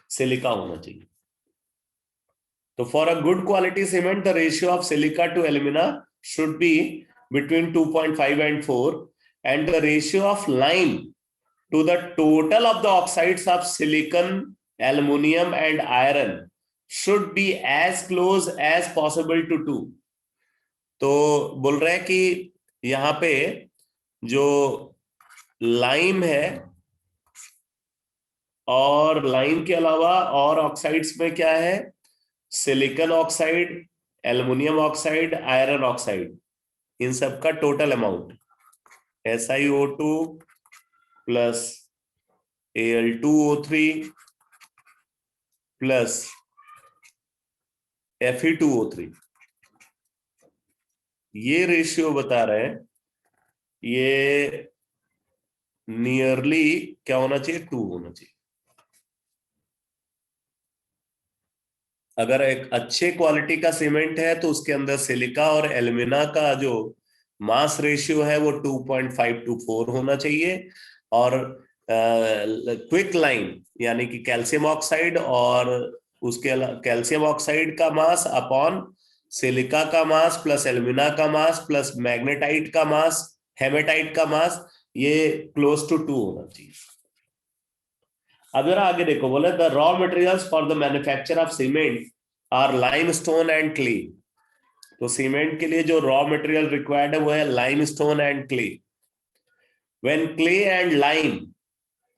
सिलिका होना चाहिए। तो for a good quality cement the ratio of silica to alumina should be between 2.5 and 4 and the ratio of lime to the total of the oxides of silicon, aluminum and iron should be as close as possible to 2। तो बोल रहे हैं कि यहाँ पे जो lime है और लाइम के अलावा और ऑक्साइड्स में क्या है? Silicon oxide, aluminium oxide, iron oxide, इन सब का total amount SiO2 plus Al2O3 plus Fe2O3, ये रेशियो बता रहे हैं ये नियरली क्या होना चाहिए? 2 होना चाहिए। अगर एक अच्छे क्वालिटी का सीमेंट है तो उसके अंदर सिलिका और एल्यूमिना का जो मास रेशियो है वो 2.5 to 4 होना चाहिए, और क्विक लाइम यानी कि कैल्शियम ऑक्साइड और उसके कैल्शियम ऑक्साइड का मास अपॉन सिलिका का मास प्लस एल्यूमिना का मास प्लस मैग्नेटाइट का मास, हेमेटाइट का मास, ये क्लोज टू 2 होना चाहिए। अब जरा आगे देखो, बोले the raw materials for the manufacture of cement are limestone and clay. तो सीमेंट के लिए जो रॉ मटेरियल रिक्वायर्ड है वो है limestone and clay. When clay and lime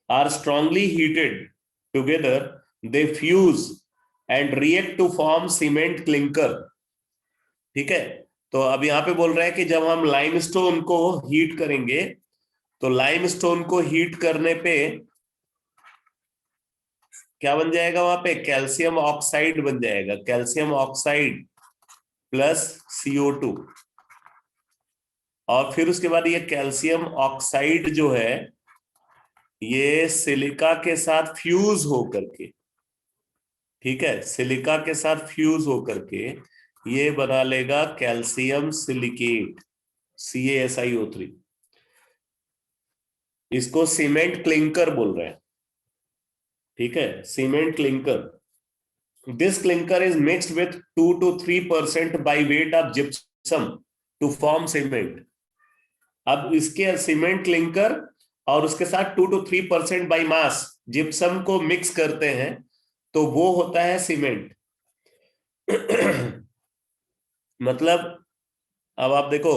are strongly heated together they fuse and react to form cement clinker. ठीक है, तो अब यहां पे बोल रहे हैं कि जब हम लाइमस्टोन को हीट करेंगे तो लाइमस्टोन को हीट करने पे क्या बन जाएगा? वहां पे कैल्शियम ऑक्साइड बन जाएगा, कैल्शियम ऑक्साइड प्लस CO2। और फिर उसके बाद ये कैल्शियम ऑक्साइड जो है ये सिलिका के साथ फ्यूज होकर के, ठीक है, सिलिका के साथ फ्यूज होकर के ये बना लेगा कैल्शियम सिलिकेट, CaSiO3। इसको सीमेंट क्लिंकर बोल रहे हैं। ठीक है, cement clinker. This clinker is mixed with 2 to 3% by weight of gypsum to form cement। अब इसके सीमेंट क्लिंकर और उसके साथ 2 to 3% बाई मास जिप्सम को मिक्स करते हैं तो वो होता है सीमेंट। मतलब अब आप देखो,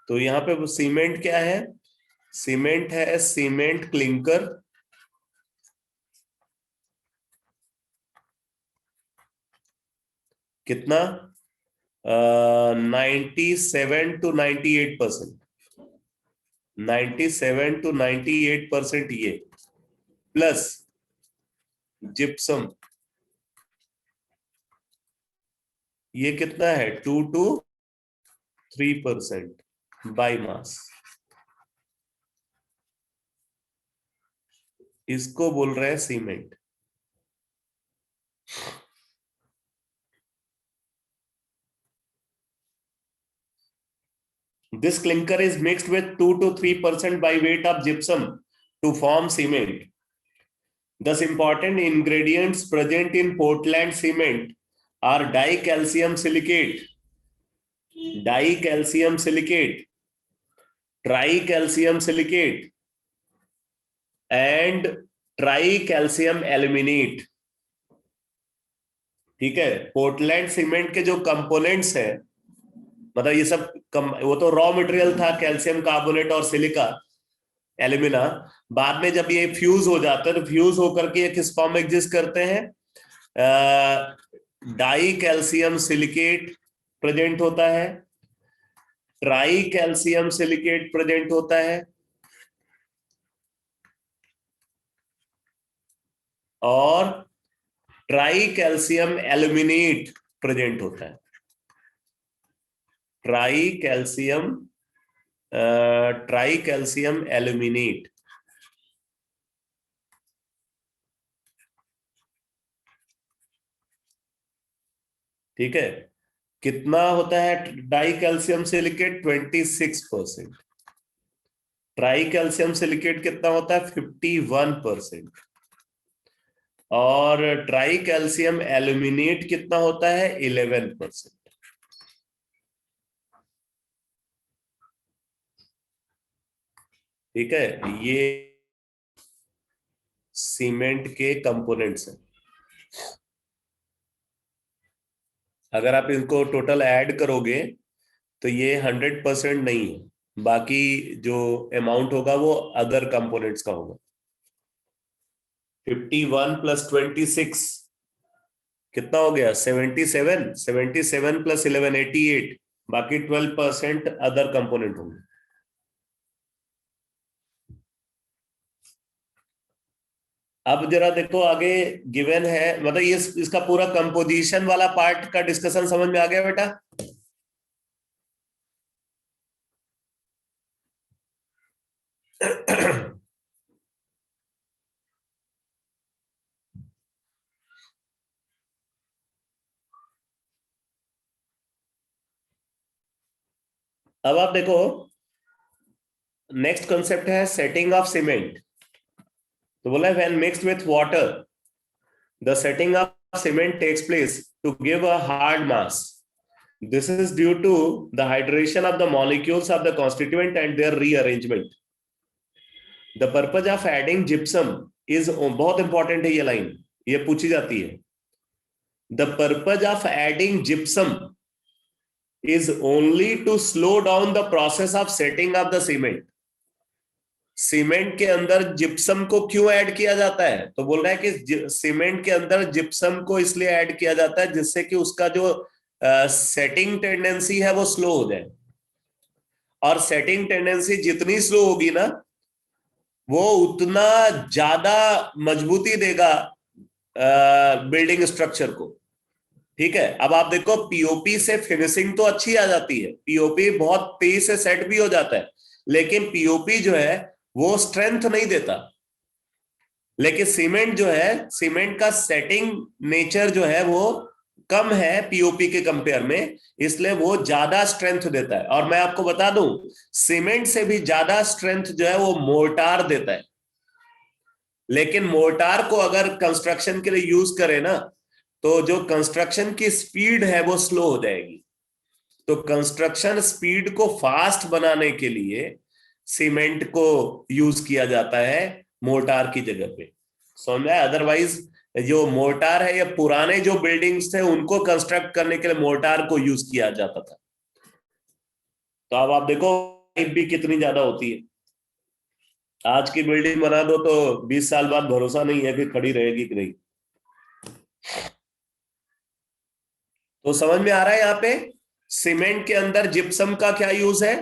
तो यहां पे सीमेंट क्या है? सीमेंट है सीमेंट क्लिंकर, कितना? 97 to 98%, 97 to 98% ये प्लस जिप्सम, ये कितना है? 2 to 3% बाई मास। इसको बोल रहे हैं cement. This clinker is mixed with 2 to 3% by weight of gypsum to form cement. Thus, important ingredients present in Portland cement are dicalcium silicate, tricalcium silicate, and try calcium aluminate. ठीक है, Portland cement के जो components हैं, मतलब ये सब वो तो रॉ मटेरियल था, कैल्शियम कार्बोनेट और सिलिका एल्यूमिना। बाद में जब ये फ्यूज हो जाता है तो फ्यूज होकर के ये किस फॉर्म में एग्जिस्ट करते हैं, डाई कैल्शियम सिलिकेट प्रेजेंट होता है, ट्राई कैल्शियम सिलिकेट प्रेजेंट होता है, और ट्राई कैल्शियम एल्यूमिनेट प्रेजेंट होता है। Try calcium aluminate. ठीक है, कितना होता है die calcium silicate? 26%। Try calcium silicate कितना होता है? 51%। और ट्राई कैल्शियम एल्यूमिनेट कितना होता है? 11%। ठीक है, ये सीमेंट के कंपोनेंट्स हैं। अगर आप इनको टोटल ऐड करोगे तो ये 100% नहीं है, बाकी जो अमाउंट होगा वो अदर कंपोनेंट्स का होगा। 51 प्लस 26 कितना हो गया? 77। 77 प्लस 11 88। बाकी 12% अदर कंपोनेंट होंगे। अब जरा देखो आगे, गिवन है, मतलब ये इसका पूरा कंपोजिशन वाला पार्ट का डिस्कशन समझ में आ गया बेटा? अब आप देखो, नेक्स्ट कॉन्सेप्ट है सेटिंग ऑफ सीमेंट। तो बोला है when mixed with water the setting of cement takes place to give a hard mass. This is due to the hydration of the molecules of the constituent and their rearrangement. The purpose of adding gypsum is, बहुत important है ये line, ये पूछी जाती है। The purpose of adding gypsum is only to slow down the process of setting of the cement. Cement के अंदर gypsum को क्यों ऐड किया जाता है? तो बोल रहा है कि सीमेंट के अंदर जिप्सम को इसलिए ऐड किया जाता है जिससे कि उसका जो सेटिंग टेंडेंसी है वो स्लो हो जाए। और सेटिंग टेंडेंसी जितनी स्लो होगी ना, वो उतना ज्यादा मजबूती देगा बिल्डिंग स्ट्रक्चर को। ठीक है, अब आप देखो पीओपी से फिनिशिंग तो अच्छी आ जाती है, पीओपी बहुत तेजी से सेट भी हो जाता है, लेकिन पीओपी जो है वो स्ट्रेंथ नहीं देता। लेकिन सीमेंट जो है, सीमेंट का सेटिंग नेचर जो है वो कम है पीओपी के कंपेयर में, इसलिए वो ज्यादा स्ट्रेंथ देता है। और मैं आपको बता दूं, सीमेंट से भी ज्यादा स्ट्रेंथ जो है वो मोर्टार देता है। लेकिन मोर्टार को अगर कंस्ट्रक्शन के लिए यूज करें ना, तो जो कंस्ट्रक्शन की स्पीड है वो स्लो हो जाएगी। तो कंस्ट्रक्शन स्पीड को फास्ट बनाने के लिए सीमेंट को यूज किया जाता है मोर्टार की जगह पे, समझ में? अदरवाइज जो मोर्टार है, या पुराने जो बिल्डिंग्स थे उनको कंस्ट्रक्ट करने के लिए मोर्टार को यूज किया जाता था। तो अब आप देखो भी कितनी ज्यादा होती है। आज की बिल्डिंग बना दो तो 20 साल बाद भरोसा नहीं है कि खड़ी रहेगी कि नहीं। तो समझ में आ रहा है यहाँ पे सीमेंट के अंदर जिप्सम का क्या यूज है?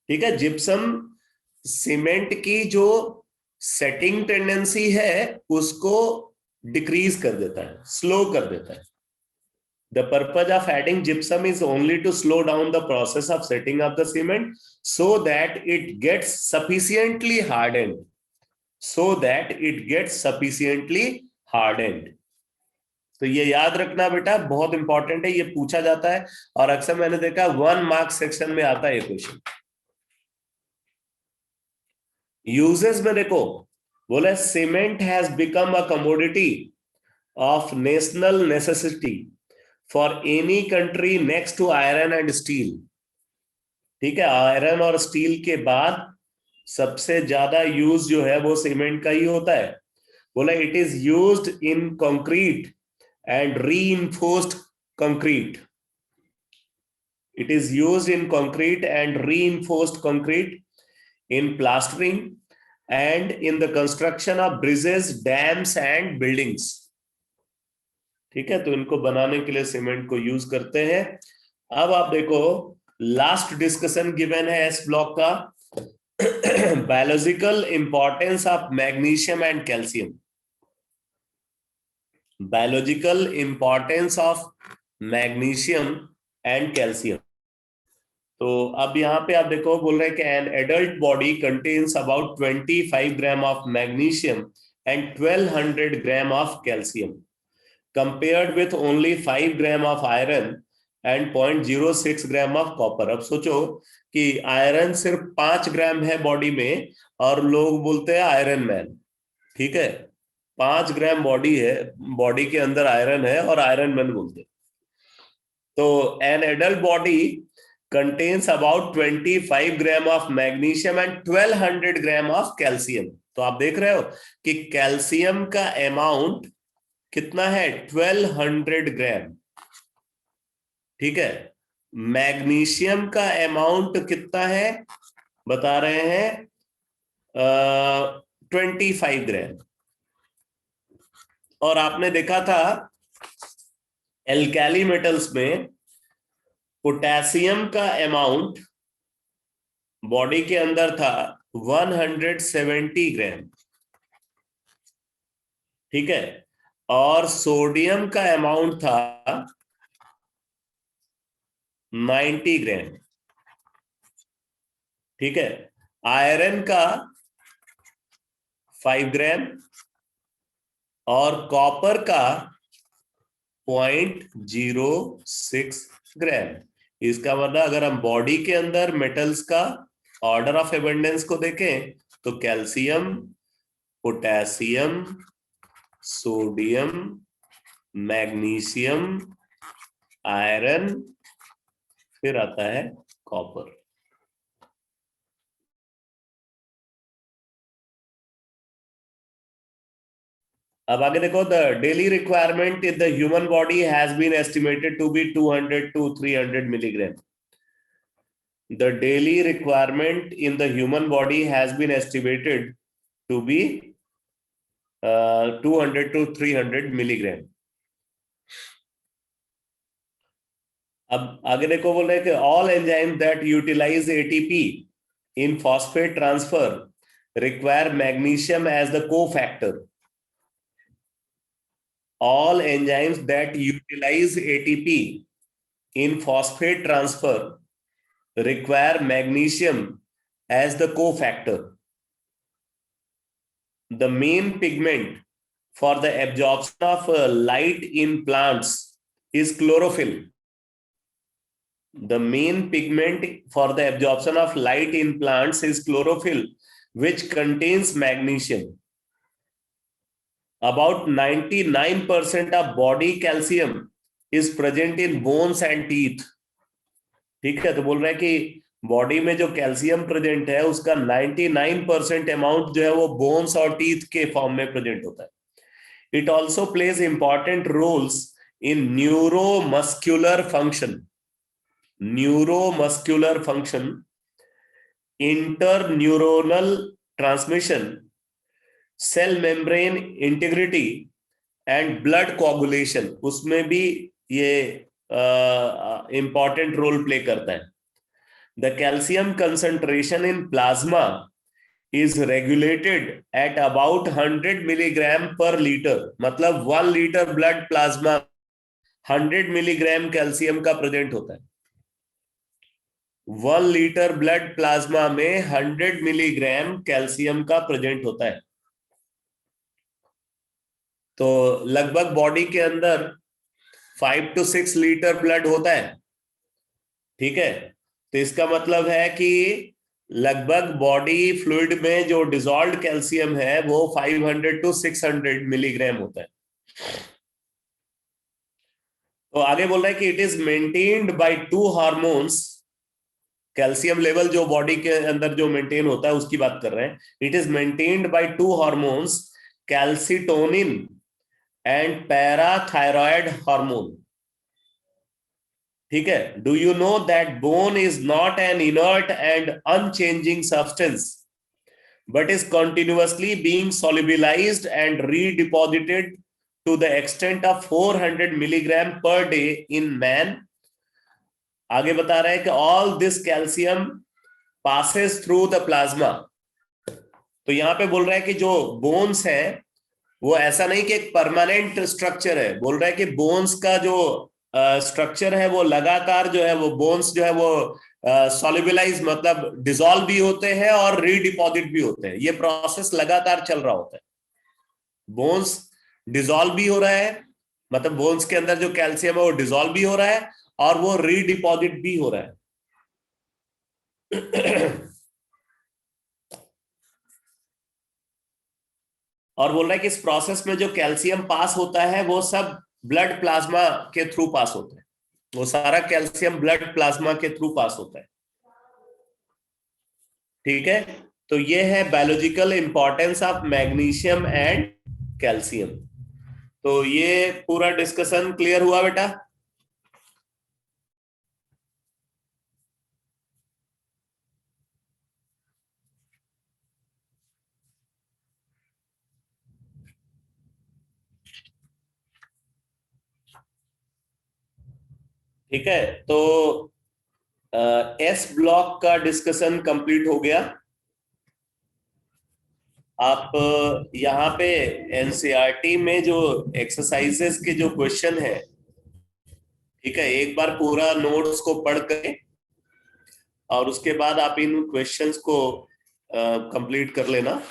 ठीक है, जिप्सम सीमेंट की जो सेटिंग टेंडेंसी है उसको डिक्रीज कर देता है, स्लो कर देता है। The purpose of adding gypsum is only to slow down the process of setting up the cement so that it gets sufficiently hardened. So that it gets sufficiently hardened. तो ये याद रखना बेटा, बहुत इंपॉर्टेंट है, ये पूछा जाता है और अक्सर मैंने देखा 1 मार्क सेक्शन में आता है ये क्वेश्चन। यूजेस में देखो, बोला cement has become a commodity of national necessity for any country next to iron and steel. ठीक है, आयरन और स्टील के बाद सबसे ज्यादा यूज जो है वो सीमेंट का ही होता है। बोला it is used in concrete and reinforced concrete. It is used in concrete and reinforced concrete, in plastering and in the construction of bridges, dams and buildings. ठीक है, तो इनको बनाने के लिए सीमेंट को यूज करते हैं। अब आप देखो लास्ट डिस्कशन गिवन है इस ब्लॉक का, biological importance of magnesium and calcium. Biological importance of magnesium and calcium. तो अब यहाँ पे आप देखो बोल रहे हैं कि an adult body contains about 25 gram of magnesium and 1200 gram of calcium, compared with only 5 gram of iron and 0.06 gram of copper. अब सोचो कि आयरन सिर्फ 5 ग्राम है बॉडी में और लोग बोलते हैं आयरन मैन। ठीक है, 5 ग्राम बॉडी है, बॉडी के अंदर आयरन है और आयरन मैन बोलते हैं। तो an adult body contains about 25 gram of magnesium and 1200 gram of calcium. तो आप देख रहे हो कि कैल्शियम का अमाउंट कितना है, 1200 ग्राम। ठीक है, मैग्नीशियम का अमाउंट कितना है बता रहे हैं 25 ग्राम। और आपने देखा था एल्कैली मेटल्स में पोटेशियम का अमाउंट बॉडी के अंदर था 170 ग्राम। ठीक है, और सोडियम का अमाउंट था 90 ग्राम। ठीक है, आयरन का 5 ग्राम और कॉपर का 0.06 ग्राम। इसका मतलब अगर हम बॉडी के अंदर मेटल्स का ऑर्डर ऑफ एबंडेंस को देखें तो calcium, potassium, sodium, magnesium, iron, फिर आता है कॉपर। अब आगे देखो, the daily requirement in the human body has been estimated to be 200 to 300 milligram. The daily requirement in the human body has been estimated to be 200 to 300 milligram. अब आगे देखो बोल रहे हैं कि all enzymes that utilize ATP in phosphate transfer require magnesium as the cofactor. All enzymes that utilize ATP in phosphate transfer require magnesium as the cofactor. The main pigment for the absorption of light in plants is chlorophyll. The main pigment for the absorption of light in plants is chlorophyll, which contains magnesium. About 99% of body calcium is present in bones and teeth. ठीक है, तो बोल रहे हैं कि body में जो calcium present है उसका 99% अमाउंट जो है वो बोन्स और टीथ के फॉर्म में प्रेजेंट होता है। It also plays important roles in neuromuscular function, neuromuscular function, interneuronal transmission, cell membrane integrity and blood coagulation, उसमें भी ये इंपॉर्टेंट रोल प्ले करता है। The calcium concentration in plasma is regulated at about 100 milligram per litre. मतलब 1 litre blood plasma 100 milligram calcium का present होता है। 1 litre blood plasma में 100 मिलीग्राम कैल्शियम का प्रेजेंट होता है। तो लगभग बॉडी के अंदर 5 to 6 लीटर ब्लड होता है। ठीक है, तो इसका मतलब है कि लगभग बॉडी फ्लूइड में जो डिसॉल्व्ड कैल्शियम है वो 500 to 600 मिलीग्राम होता है। तो आगे बोल रहा है कि it is maintained by two hormones, calcium level जो बॉडी के अंदर जो मेंटेन होता है उसकी बात कर रहे हैं। It is maintained by two hormones, calcitonin and parathyroid hormone. ठीक है। Do you know that bone is not an inert and unchanging substance but is continuously being solubilized and redeposited to the extent of 400 milligram per day in man। आगे बता रहे हैं कि all this calcium passes through the plasma। तो यहां पे बोल रहा है कि जो बोन्स है वो ऐसा नहीं कि एक परमानेंट स्ट्रक्चर है, बोल रहा है कि बोन्स का जो स्ट्रक्चर है वो लगातार जो है वो बोन्स जो है वो सॉल्युबलाइज मतलब डिसॉल्व भी होते हैं और रीडिपॉजिट भी होते हैं। ये प्रोसेस लगातार चल रहा होता है। बोन्स डिसॉल्व भी हो रहा है, मतलब बोन्स के अंदर जो कैल्शियम है वो डिसॉल्व भी हो रहा है और वो रीडिपॉजिट भी हो रहा है। और बोल रहा है कि इस प्रोसेस में जो कैल्शियम पास होता है वो सब ब्लड प्लाज्मा के थ्रू पास होता है, वो सारा कैल्शियम ब्लड प्लाज्मा के थ्रू पास होता है। ठीक है। तो ये है biological importance of magnesium and calcium. तो ये पूरा डिस्कशन क्लियर हुआ बेटा? ठीक है। तो एस ब्लॉक का डिस्कशन कंप्लीट हो गया। आप यहाँ पे एनसीईआरटी में जो एक्सरसाइजेस के जो क्वेश्चन है, ठीक है, एक बार पूरा नोट्स को पढ़ कर और उसके बाद आप इन क्वेश्चंस को कंप्लीट कर लेना।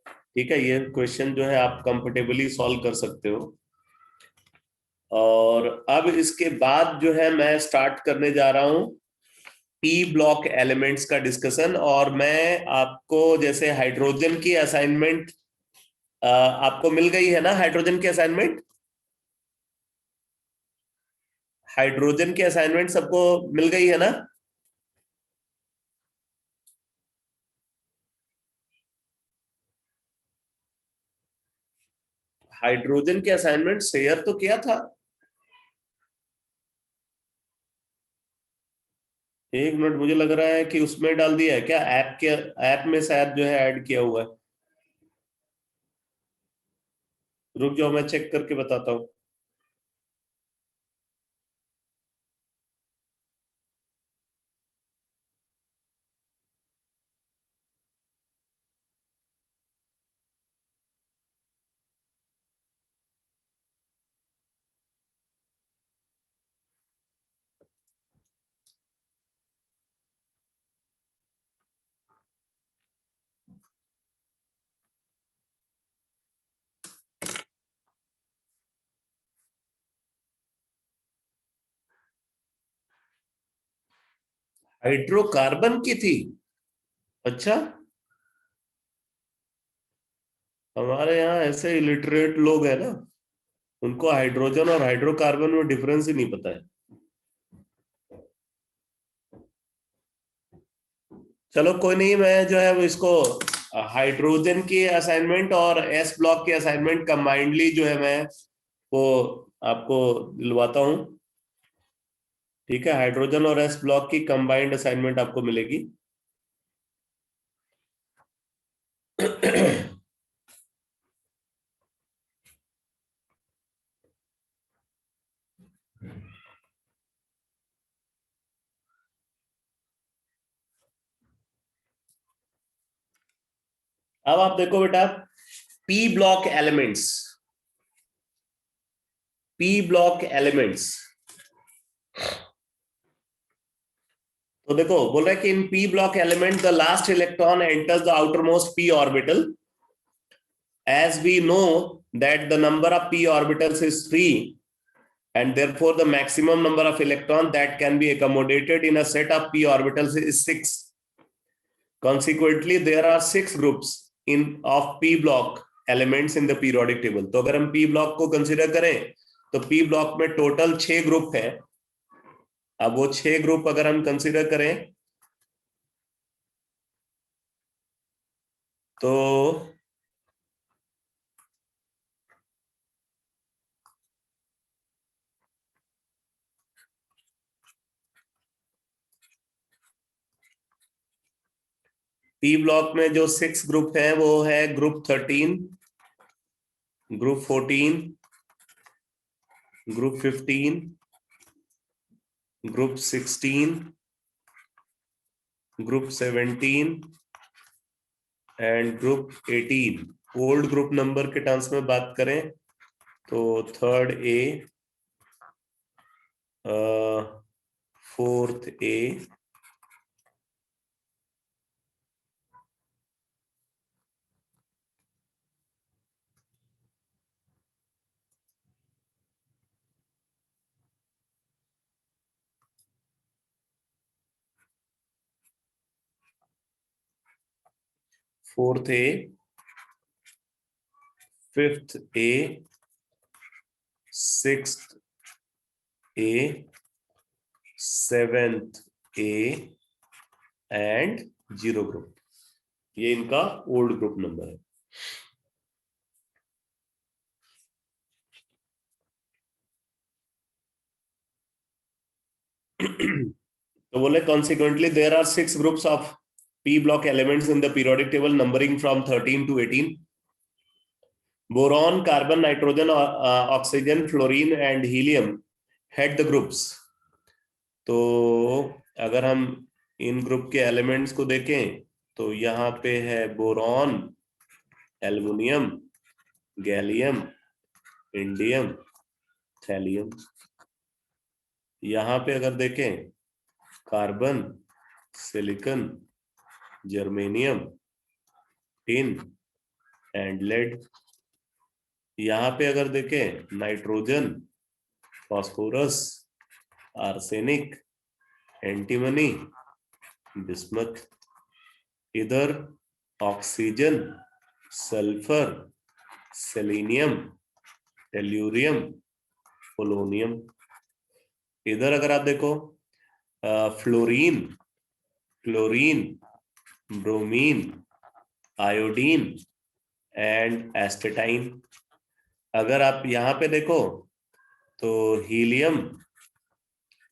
ठीक है। ये क्वेश्चन जो है आप कंफर्टेबली सॉल्व कर सकते हो। और अब इसके बाद जो है मैं स्टार्ट करने जा रहा हूं पी ब्लॉक एलिमेंट्स का डिस्कशन। और मैं आपको जैसे हाइड्रोजन की असाइनमेंट आपको मिल गई है ना, हाइड्रोजन की असाइनमेंट, हाइड्रोजन की असाइनमेंट सबको मिल गई है ना? हाइड्रोजन के असाइनमेंट शेयर तो किया था। एक मिनट, मुझे लग रहा है कि उसमें डाल दिया है क्या, ऐप के ऐप में शायद जो है ऐड किया हुआ है। रुक जाओ, मैं चेक करके बताता हूँ। हाइड्रोकार्बन की थी? अच्छा, हमारे यहाँ ऐसे इलिटरेट लोग हैं ना, उनको हाइड्रोजन और हाइड्रोकार्बन में डिफरेंस ही नहीं पता है। चलो कोई नहीं, मैं जो है वो इसको हाइड्रोजन की असाइनमेंट और एस ब्लॉक की असाइनमेंट कंबाइंडली जो है मैं वो आपको दिलवाता हूँ। ठीक है, हाइड्रोजन और एस ब्लॉक की कंबाइंड असाइनमेंट आपको मिलेगी। अब आप देखो बेटा, P block elements, P block elements. तो देखो बोल रहा है कि in P block element the last electron enters the outermost P orbital, as we know that the number of p orbitals is 3 and therefore the maximum number of electrons that can be accommodated in a set of p orbitals is 6. Consequently there are 6 groups in of p block elements in the periodic table. तो अगर हम p block को consider करें तो P block में total 6 group है। अब वो 6 ग्रुप अगर हम कंसीडर करें तो पी ब्लॉक में जो 6 ग्रुप है वो है group 13, group 14, group 15, group 16, group 17 and group 18। Old group number के टर्म्स में बात करें तो third A, fourth A, fourth A, fifth A, sixth A, seventh A and zero group. ये इनका ओल्ड ग्रुप नंबर है। तो बोले consequently there are 6 groups of p block elements in the periodic table numbering from 13 to 18. Boron, carbon, nitrogen, oxygen, fluorine and helium had the groups. तो अगर हम इन group के elements को देखें तो यहाँ पे है boron, aluminium, gallium, indium, thallium. यहाँ पे अगर देखें carbon, silicon, germanium, tin and lead. यहाँ पे अगर देखें nitrogen, phosphorus, arsenic, antimony, bismuth. इधर oxygen, sulphur, selenium, tellurium, polonium. इधर अगर आप देखो fluorine, chlorine, bromine, iodine and astatine. अगर आप यहाँ पे देखो तो helium,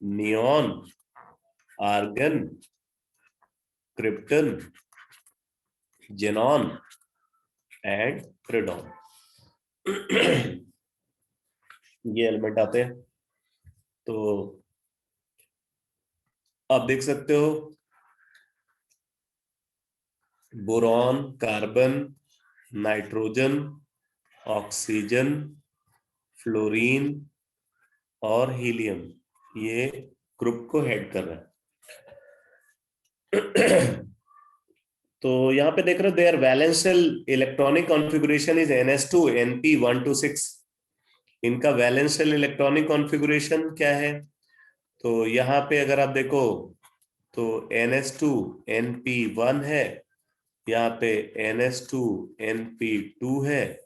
neon, argon, krypton, xenon and radon. ये एलिमेंट आते हैं। तो आप देख सकते हो boron, carbon, nitrogen, oxygen, fluorine और हीलियम ये ग्रुप को हेड कर रहा है। तो यहाँ पे देख रहे हो their valence shell electronic configuration is NS2 NP1 to 6। इनका वैलेंशियल इलेक्ट्रॉनिक कॉन्फ़िगरेशन क्या है? तो यहाँ पे अगर आप देखो तो NS2 NP1 है, यहाँ पे NS2 NP2 है,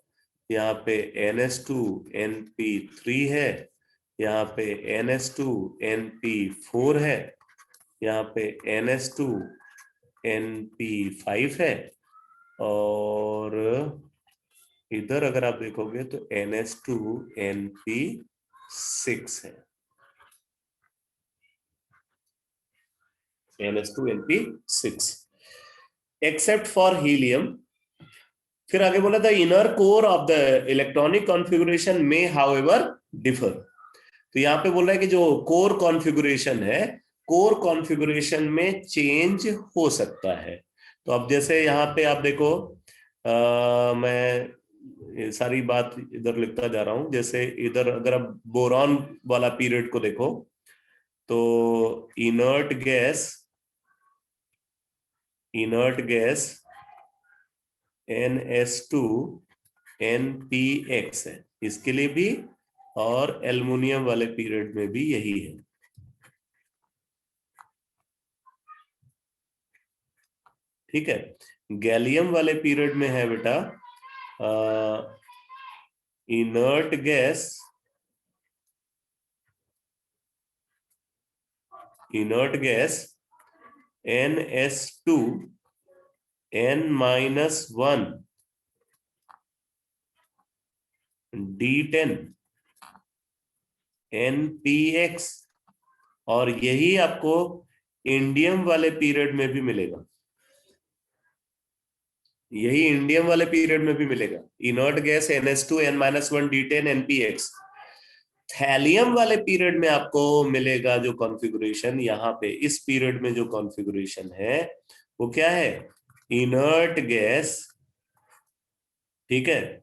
यहाँ पे NS2 NP3 है, यहाँ पे NS2 NP4 है, यहाँ पे NS2 NP5 है और इधर अगर आप देखोगे तो NS2 NP6 है। NS2 NP6 except for helium. फिर आगे बोला था inner core of the electronic configuration में हाउएवर डिफर। तो यहाँ पे बोल रहा है कि जो कोर कॉन्फ़िगरेशन है, कोर कॉन्फ़िगरेशन में चेंज हो सकता है। तो अब जैसे यहाँ पे आप देखो मैं ये सारी बात इधर लिखता जा रहा हूं। जैसे इधर अगर आप बोरॉन वाला पीरियड को देखो तो इनर्ट गैस NS2 NPX है इसके लिए भी, और एल्युमिनियम वाले पीरियड में भी यही है। ठीक है। गैलियम वाले पीरियड में है बेटा inert gas inert gas NS2 N-1 D10 NPX, और यही आपको इंडियम वाले पीरियड में भी मिलेगा, यही इंडियम वाले पीरियड में भी मिलेगा, inert gas NS2 N-1 D10 NPX। Thallium वाले पीरियड में आपको मिलेगा जो कॉन्फ़िगरेशन, यहाँ पे इस पीरियड में जो कॉन्फ़िगरेशन है वो क्या है, इनर्ट गैस, ठीक है।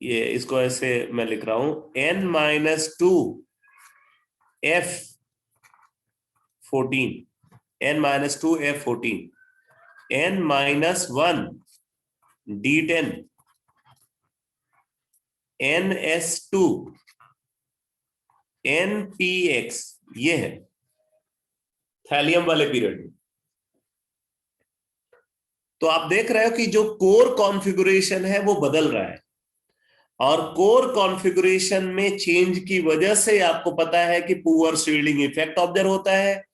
ये इसको ऐसे मैं लिख रहा हूं, N-2 F14 N-2 F14 N-1 D10 NS2 NPX, ये है थैलियम वाले पीरियड में। तो आप देख रहे हो कि जो कोर कॉन्फ़िगरेशन है वो बदल रहा है, और कोर कॉन्फ़िगरेशन में चेंज की वजह से आपको पता है कि पुअर शील्डिंग इफेक्ट ऑब्जर्व होता है,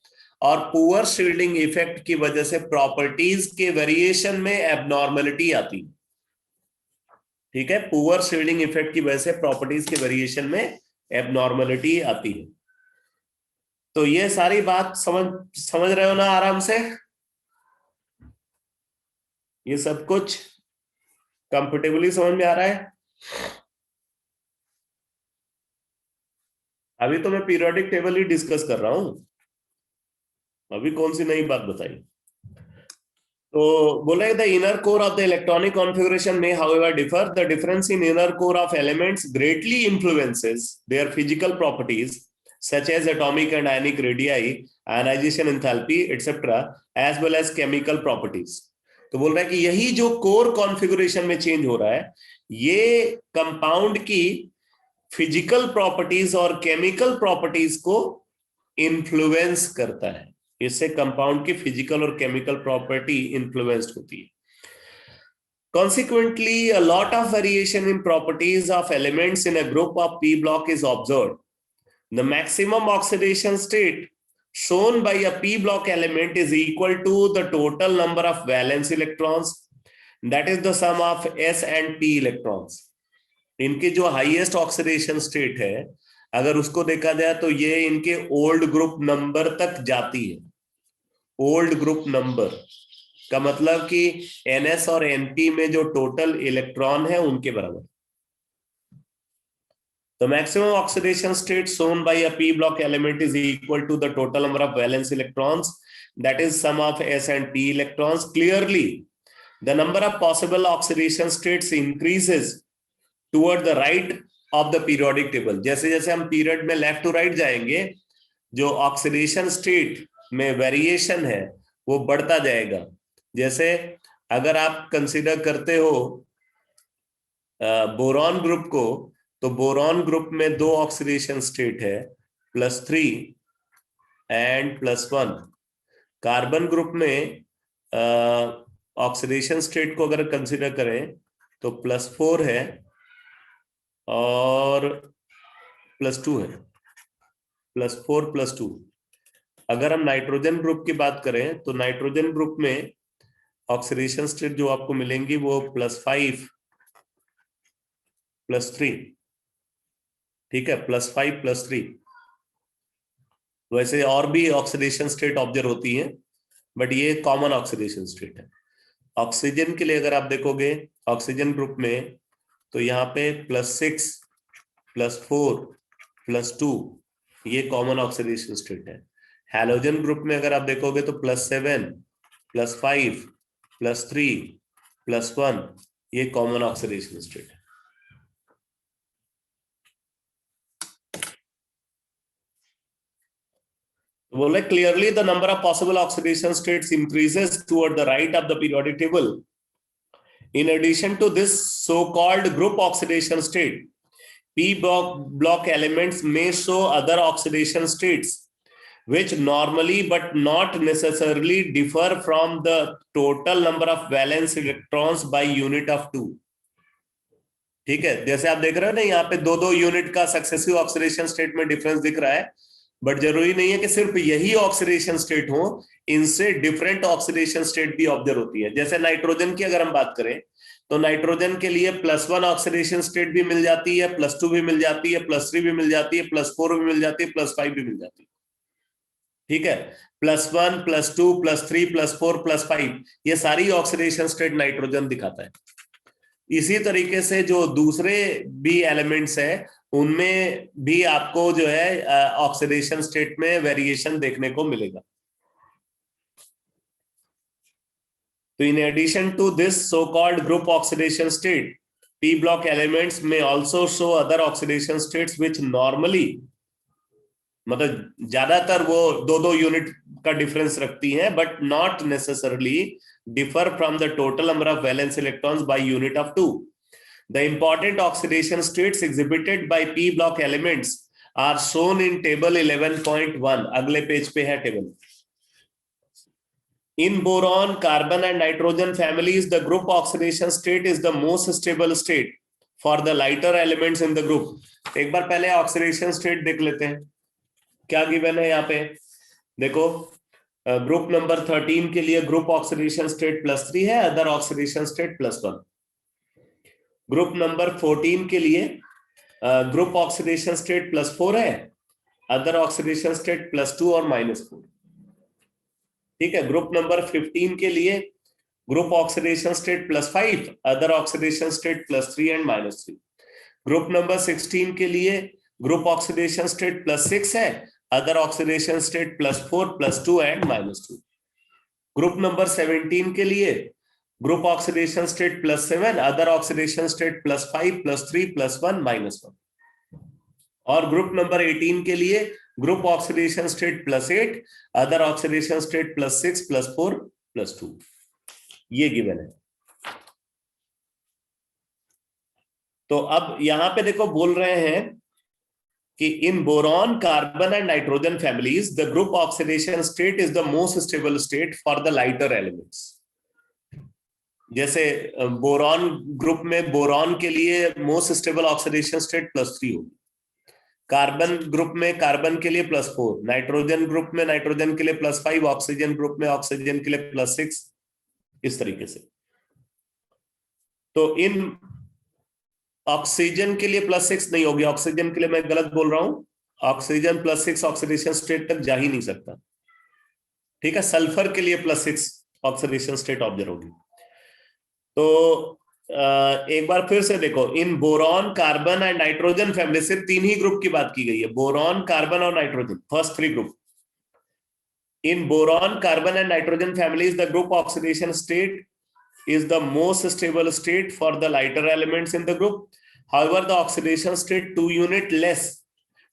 और पुअर शील्डिंग इफेक्ट की वजह से प्रॉपर्टीज के वेरिएशन में एबनॉर्मलिटी आती है, ठीक है। पुअर शील्डिंग इफेक्ट की वजह से प्रॉपर्टीज के वेरिएशन में एबनॉर्मलिटी आती है। तो ये सारी बात समझ रहे हो ना आराम से, ये सब कुछ कंफर्टेबली समझ में आ रहा है। अभी तो मैं पीरियोडिक टेबल ही डिस्कस कर रहा हूं, अभी कौन सी नई बात बताई। तो बोले the inner core of the electronic configuration में however differ, the difference in inner core of elements greatly influences their physical properties such as atomic and ionic radii, ionization enthalpy etc, as well as chemical properties। तो बोल रहा है कि यही जो core configuration में change हो रहा है, ये कंपाउंड की फिजिकल प्रॉपर्टीज और केमिकल प्रॉपर्टीज को इन्फ्लुएंस करता है, इससे कंपाउंड की फिजिकल और केमिकल प्रॉपर्टी इन्फ्लुएंस्ड होती है। Consequently, a lot of variation in properties of elements in a group of p block is observed. The maximum oxidation state shown by a p block element is equal to the total number of valence electrons, that is the sum of s and p electrons। इनके जो highest oxidation state है, अगर उसको देखा जाए तो ये इनके ओल्ड ग्रुप नंबर तक जाती है। ओल्ड ग्रुप नंबर का मतलब कि NS और NP में जो टोटल इलेक्ट्रॉन है उनके बराबर। The maximum oxidation state shown by a p block element is equal to the total number of valence electrons, that is sum of s and p electrons। Clearly, the number of possible oxidation states increases toward the right of the periodic table। जैसे जैसे हम period में left to right जाएंगे, जो oxidation state में variation है वो बढ़ता जाएगा। जैसे अगर आप कंसीडर करते हो बोरॉन ग्रुप को, तो बोरॉन ग्रुप में दो ऑक्सीडेशन स्टेट है, +3 एंड +1। कार्बन ग्रुप में ऑक्सीडेशन स्टेट को अगर कंसीडर करें तो +4 है और +2 है, +4 +2। अगर हम नाइट्रोजन ग्रुप की बात करें तो नाइट्रोजन ग्रुप में ऑक्सीडेशन स्टेट जो आपको मिलेंगी वो +5 +3, ठीक है, +5 +3। वैसे और भी ऑक्सीडेशन स्टेट ऑब्जर्व होती हैं, बट ये कॉमन ऑक्सीडेशन स्टेट है। ऑक्सीजन के लिए अगर आप देखोगे ऑक्सीजन ग्रुप में, तो यहाँ पे +6 +4 +2 ये कॉमन ऑक्सीडेशन स्टेट है। हैलोजन ग्रुप में अगर आप देखोगे तो +7 +5 +3 +1 ये कॉमन ऑक्सीडेशन स्टेट है। बोले clearly the number of possible oxidation states increases toward the right of the periodic table। In addition to this so-called group oxidation state, p block elements may show other oxidation states which normally but not necessarily differ from the total number of valence electrons by unit of 2। ठीक है, जैसे आप देख रहे हो ना यहाँ पे 2-2 यूनिट का सक्सेसिव ऑक्सीडेशन स्टेट में डिफरेंस दिख रहा है, बट जरूरी नहीं है कि सिर्फ यही ऑक्सीडेशन स्टेट हो, इनसे डिफरेंट ऑक्सीडेशन स्टेट भी ऑब्जर्व होती है। जैसे नाइट्रोजन की अगर हम बात करें तो नाइट्रोजन के लिए +1 ऑक्सीडेशन स्टेट भी मिल जाती है, +2 भी मिल जाती है, +3 भी मिल जाती है, +4 भी मिल जाती है, +5 भी मिल जाती है। ठीक है, +1 +2 +3 +4 +5 ये सारी ऑक्सीडेशन स्टेट नाइट्रोजन दिखाता है। इसी तरीके से जो दूसरे भी एलिमेंट्स है उनमें भी आपको जो है ऑक्सीडेशन स्टेट में वेरिएशन देखने को मिलेगा। तो in addition to this so-called group oxidation state, p block elements may also show other oxidation states which normally, मतलब ज्यादातर वो 2-2 यूनिट का डिफरेंस रखती हैं, but not necessarily differ from the total number of valence electrons by unit of 2. The important oxidation states exhibited by p block elements are shown in table 11.1. अगले page पे है table. In boron, carbon and nitrogen families, the group oxidation state is the most stable state for the lighter elements in the group. एक बार पहले oxidation state देख लेते हैं, क्या given है यहाँ पे। देखो, ग्रुप नंबर 13 के लिए ग्रुप ऑक्सीडेशन स्टेट +3 है, other oxidation state +1। Group number 14 के लिए ग्रुप ऑक्सीडेशन स्टेट +4 है, अदर ऑक्सीडेशन स्टेट +2 और -4। ठीक है, ग्रुप नंबर 15 के लिए group oxidation state +5, other oxidation state +3 and -3। Group number 16 के लिए ग्रुप ऑक्सीडेशन स्टेट +6 है, other oxidation state +4 +2 and -2। Group number 17 के लिए group oxidation state +7, other oxidation state +5 +3 +1 -1। और ग्रुप नंबर 18 के लिए group oxidation state +8, other oxidation state +6 +4 +2। ये given है। तो अब यहां पे देखो बोल रहे हैं कि in boron, carbon and nitrogen families the group oxidation state is the most stable state for the lighter elements. जैसे बोरॉन ग्रुप में बोरॉन के लिए मोस्ट स्टेबल ऑक्सीडेशन स्टेट +3 होगी, कार्बन ग्रुप में कार्बन के लिए +4, नाइट्रोजन ग्रुप में nitrogen के लिए +5, ऑक्सीजन ग्रुप में ऑक्सीजन के लिए +6, इस तरीके से। तो इन ऑक्सीजन के लिए +6 नहीं होगी, ऑक्सीजन के लिए मैं गलत बोल रहा हूं, ऑक्सीजन +6 ऑक्सीडेशन स्टेट तक जा ही नहीं सकता। ठीक है, सल्फर के लिए +6 ऑक्सीडेशन स्टेट ऑब्जर्व होगी। तो एक बार फिर से देखो, in boron, carbon and nitrogen family, सिर्फ 3 ही ग्रुप की बात की गई है, बोरॉन, कार्बन और nitrogen, first 3 group. In boron, carbon and nitrogen families the group oxidation state is the most stable state for the lighter elements in the group. However, the oxidation state 2 unit less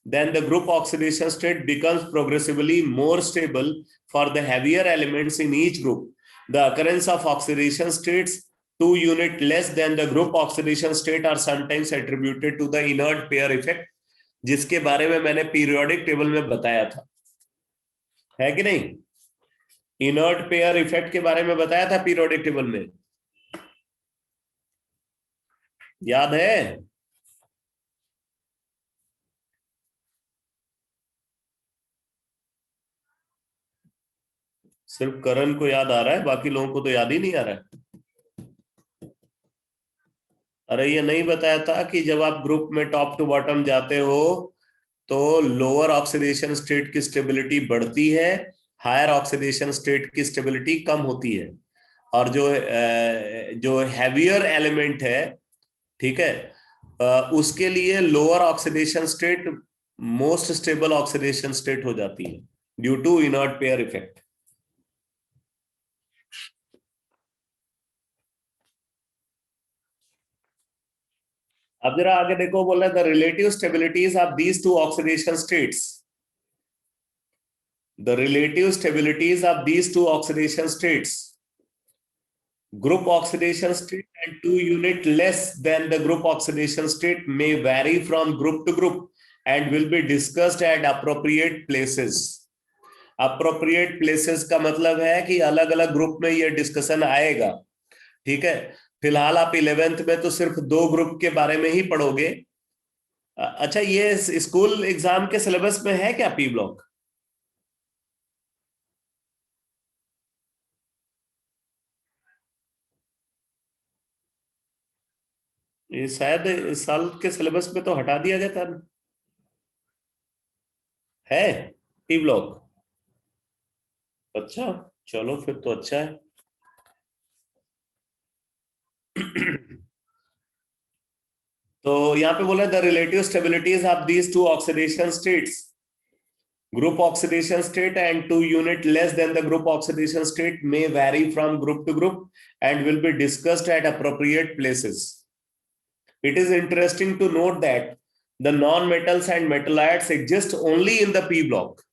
than the group oxidation state becomes progressively more stable for the heavier elements in each group. The occurrence of oxidation states 2 unit less than the group oxidation state are sometimes attributed to the inert pair effect, जिसके बारे में मैंने periodic table में बताया था, है कि नहीं? इनर्ट पेयर इफेक्ट के बारे में बताया था पीरियोडिक टेबल में, याद है? सिर्फ करण को याद आ रहा है, बाकी लोगों को तो याद ही नहीं आ रहा है। अरे ये नहीं बताया था कि जब आप ग्रुप में टॉप टू बॉटम जाते हो तो लोअर ऑक्सीडेशन स्टेट की स्टेबिलिटी बढ़ती है, हायर ऑक्सीडेशन स्टेट की स्टेबिलिटी कम होती है, और जो हैवियर एलिमेंट है, ठीक है, उसके लिए lower oxidation state most stable oxidation state हो जाती है due to inert pair effect. अब जरा आगे देखो, बोल रहा है the relative stabilities of these two oxidation states, the relative stabilities of these two oxidation states, group oxidation state and 2 unit less than the group oxidation state may vary from group to group and will be discussed at appropriate places. appropriate places का मतलब है कि अलग अलग group में ये discussion आएगा। ठीक है, फिलहाल आप 11th में तो सिर्फ 2 ग्रुप के बारे में ही पढ़ोगे, अच्छा, ये स्कूल एग्जाम के सिलेबस में है क्या पी ब्लॉक? ये शायद इस साल के सिलेबस में तो हटा दिया गया था ना। है पी ब्लॉक? अच्छा, चलो फिर तो अच्छा है। तो यहाँ पे बोला the relative stabilities of these two oxidation states, group oxidation state and 2 unit less than the group oxidation state may vary from group to group and will be discussed at appropriate places. It is interesting to note that the non-metals and metalloids exist only in the p block.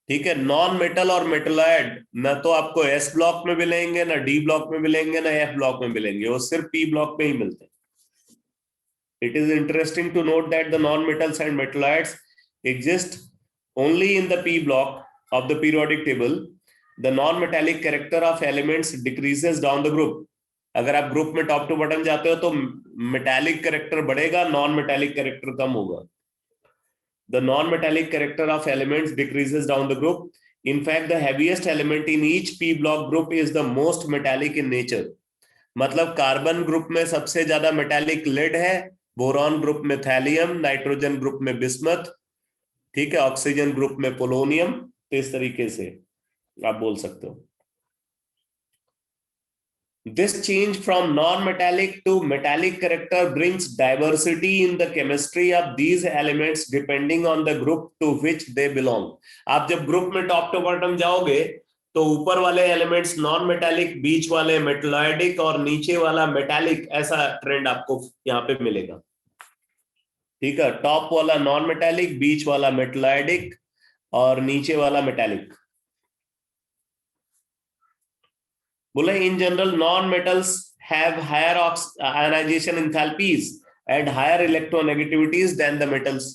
ठीक है, non metal और metalloid ना तो आपको S block में मिलेंगे, ना D block में मिलेंगे, ना एफ ब्लॉक में मिलेंगे, वो सिर्फ पी ब्लॉक में ही मिलते हैं. It is interesting to note that the non-metals and metalloids exist only in the p block of the periodic table. The non-metallic character of elements decreases down the group. अगर आप group में top two button जाते हो तो metallic character बढ़ेगा, non metallic character कम होगा. The non-metallic character of elements decreases down the group. In fact, the heaviest element in each p block group is the most metallic in nature. मतलब carbon group में सबसे ज्यादा metallic lead है, boron group में thallium, nitrogen group में bismuth, ठीक है, oxygen group में पोलोनियम. तो इस तरीके से आप बोल सकते हो. This change from non-metallic to metallic character brings diversity in the chemistry of these elements depending on the group to which they belong. आप जब ग्रुप में टॉप टू बॉटम जाओगे तो ऊपर वाले एलिमेंट्स नॉन मेटालिक, बीच वाले मेटलॉइडिक और नीचे वाला मेटालिक, ऐसा ट्रेंड आपको यहाँ पे मिलेगा. ठीक है, टॉप वाला नॉन मेटालिक, बीच वाला मेटलॉइडिक और नीचे वाला मेटालिक. बोले in general non metals have higher ionisation enthalpies and higher electronegativities than the metals.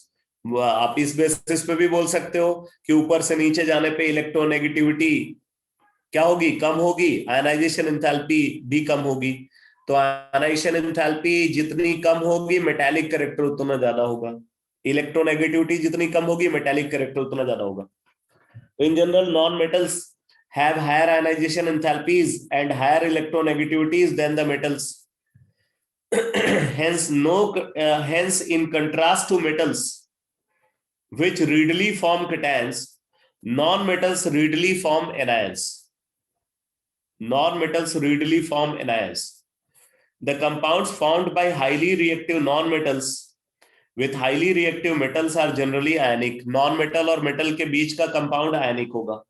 आप इस बेसिस पे भी बोल सकते हो कि ऊपर से नीचे जाने पे इलेक्ट्रोनेगेटिविटी क्या होगी, कम होगी, आयनाइजेशन एंथैल्पी भी कम होगी. तो आयनाइजेशन एंथैल्पी जितनी कम होगी मेटालिक कैरेक्टर उतना ज्यादा होगा, इलेक्ट्रोनेगेटिविटी जितनी कम होगी मेटालिक कैरेक्टर उतना ज्यादा होगा. तो इन general non metals have higher ionization enthalpies and higher electronegativities than the metals. Hence in contrast to metals which readily form cations, non-metals readily form anions. Non-metals readily form anions. The compounds formed by highly reactive non-metals with highly reactive metals are generally ionic. Non-metal और metal के बीच का compound ionic होगा.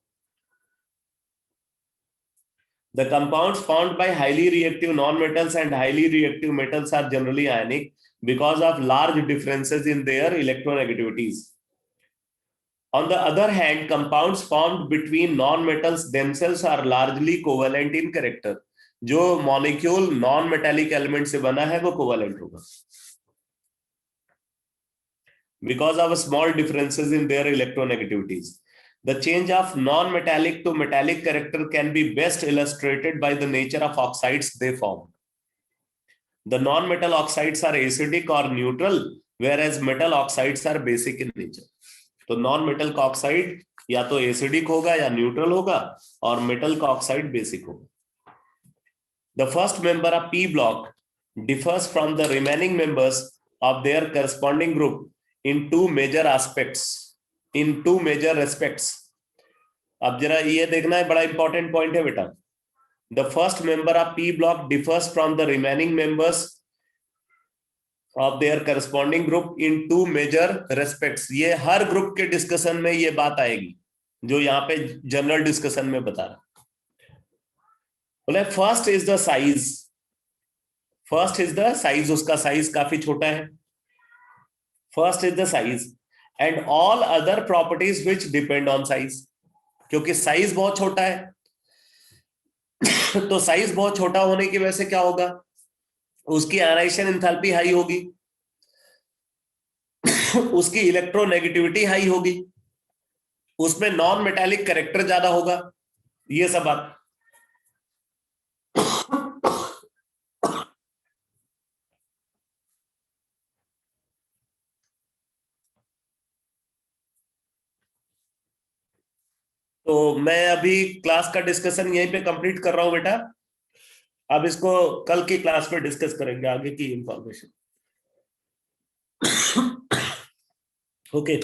The compounds formed by highly reactive nonmetals and highly reactive metals are generally ionic because of large differences in their electronegativities. On the other hand, compounds formed between nonmetals themselves are largely covalent in character. जो molecule non metallic element से बना है वो covalent होगा because of small differences in their electronegativities. The change of non-metallic to metallic character can be best illustrated by the nature of oxides they form. The non-metal oxides are acidic or neutral, whereas metal oxides are basic in nature. तो non-metal का oxide या तो acidic होगा या neutral होगा और metal का oxide basic होगा. The first member of P block differs from the remaining members of their corresponding group in two major aspects. In two major respects. अब जरा ये देखना है, बड़ा इंपॉर्टेंट पॉइंट है बेटा. The first member of P block differs from the remaining members of their corresponding group in two major respects. ये हर group के डिस्कशन में ये बात आएगी जो यहाँ पे जनरल डिस्कशन में बता रहा. बोले first is the size. First is the size, उसका साइज काफी छोटा है. First is the size and all other properties which depend on size. क्योंकि साइज बहुत छोटा है तो साइज बहुत छोटा होने की वजह से क्या होगा, उसकी आयनाइजेशन एंथैल्पी हाई होगी, उसकी इलेक्ट्रोनेगेटिविटी हाई होगी, उसमें नॉन मेटालिक कैरेक्टर ज्यादा होगा. ये सब बात. तो मैं अभी क्लास का डिस्कशन यहीं पे कंप्लीट कर रहा हूं बेटा। अब इसको कल की क्लास में डिस्कस करेंगे आगे की इंफॉर्मेशन। ओके।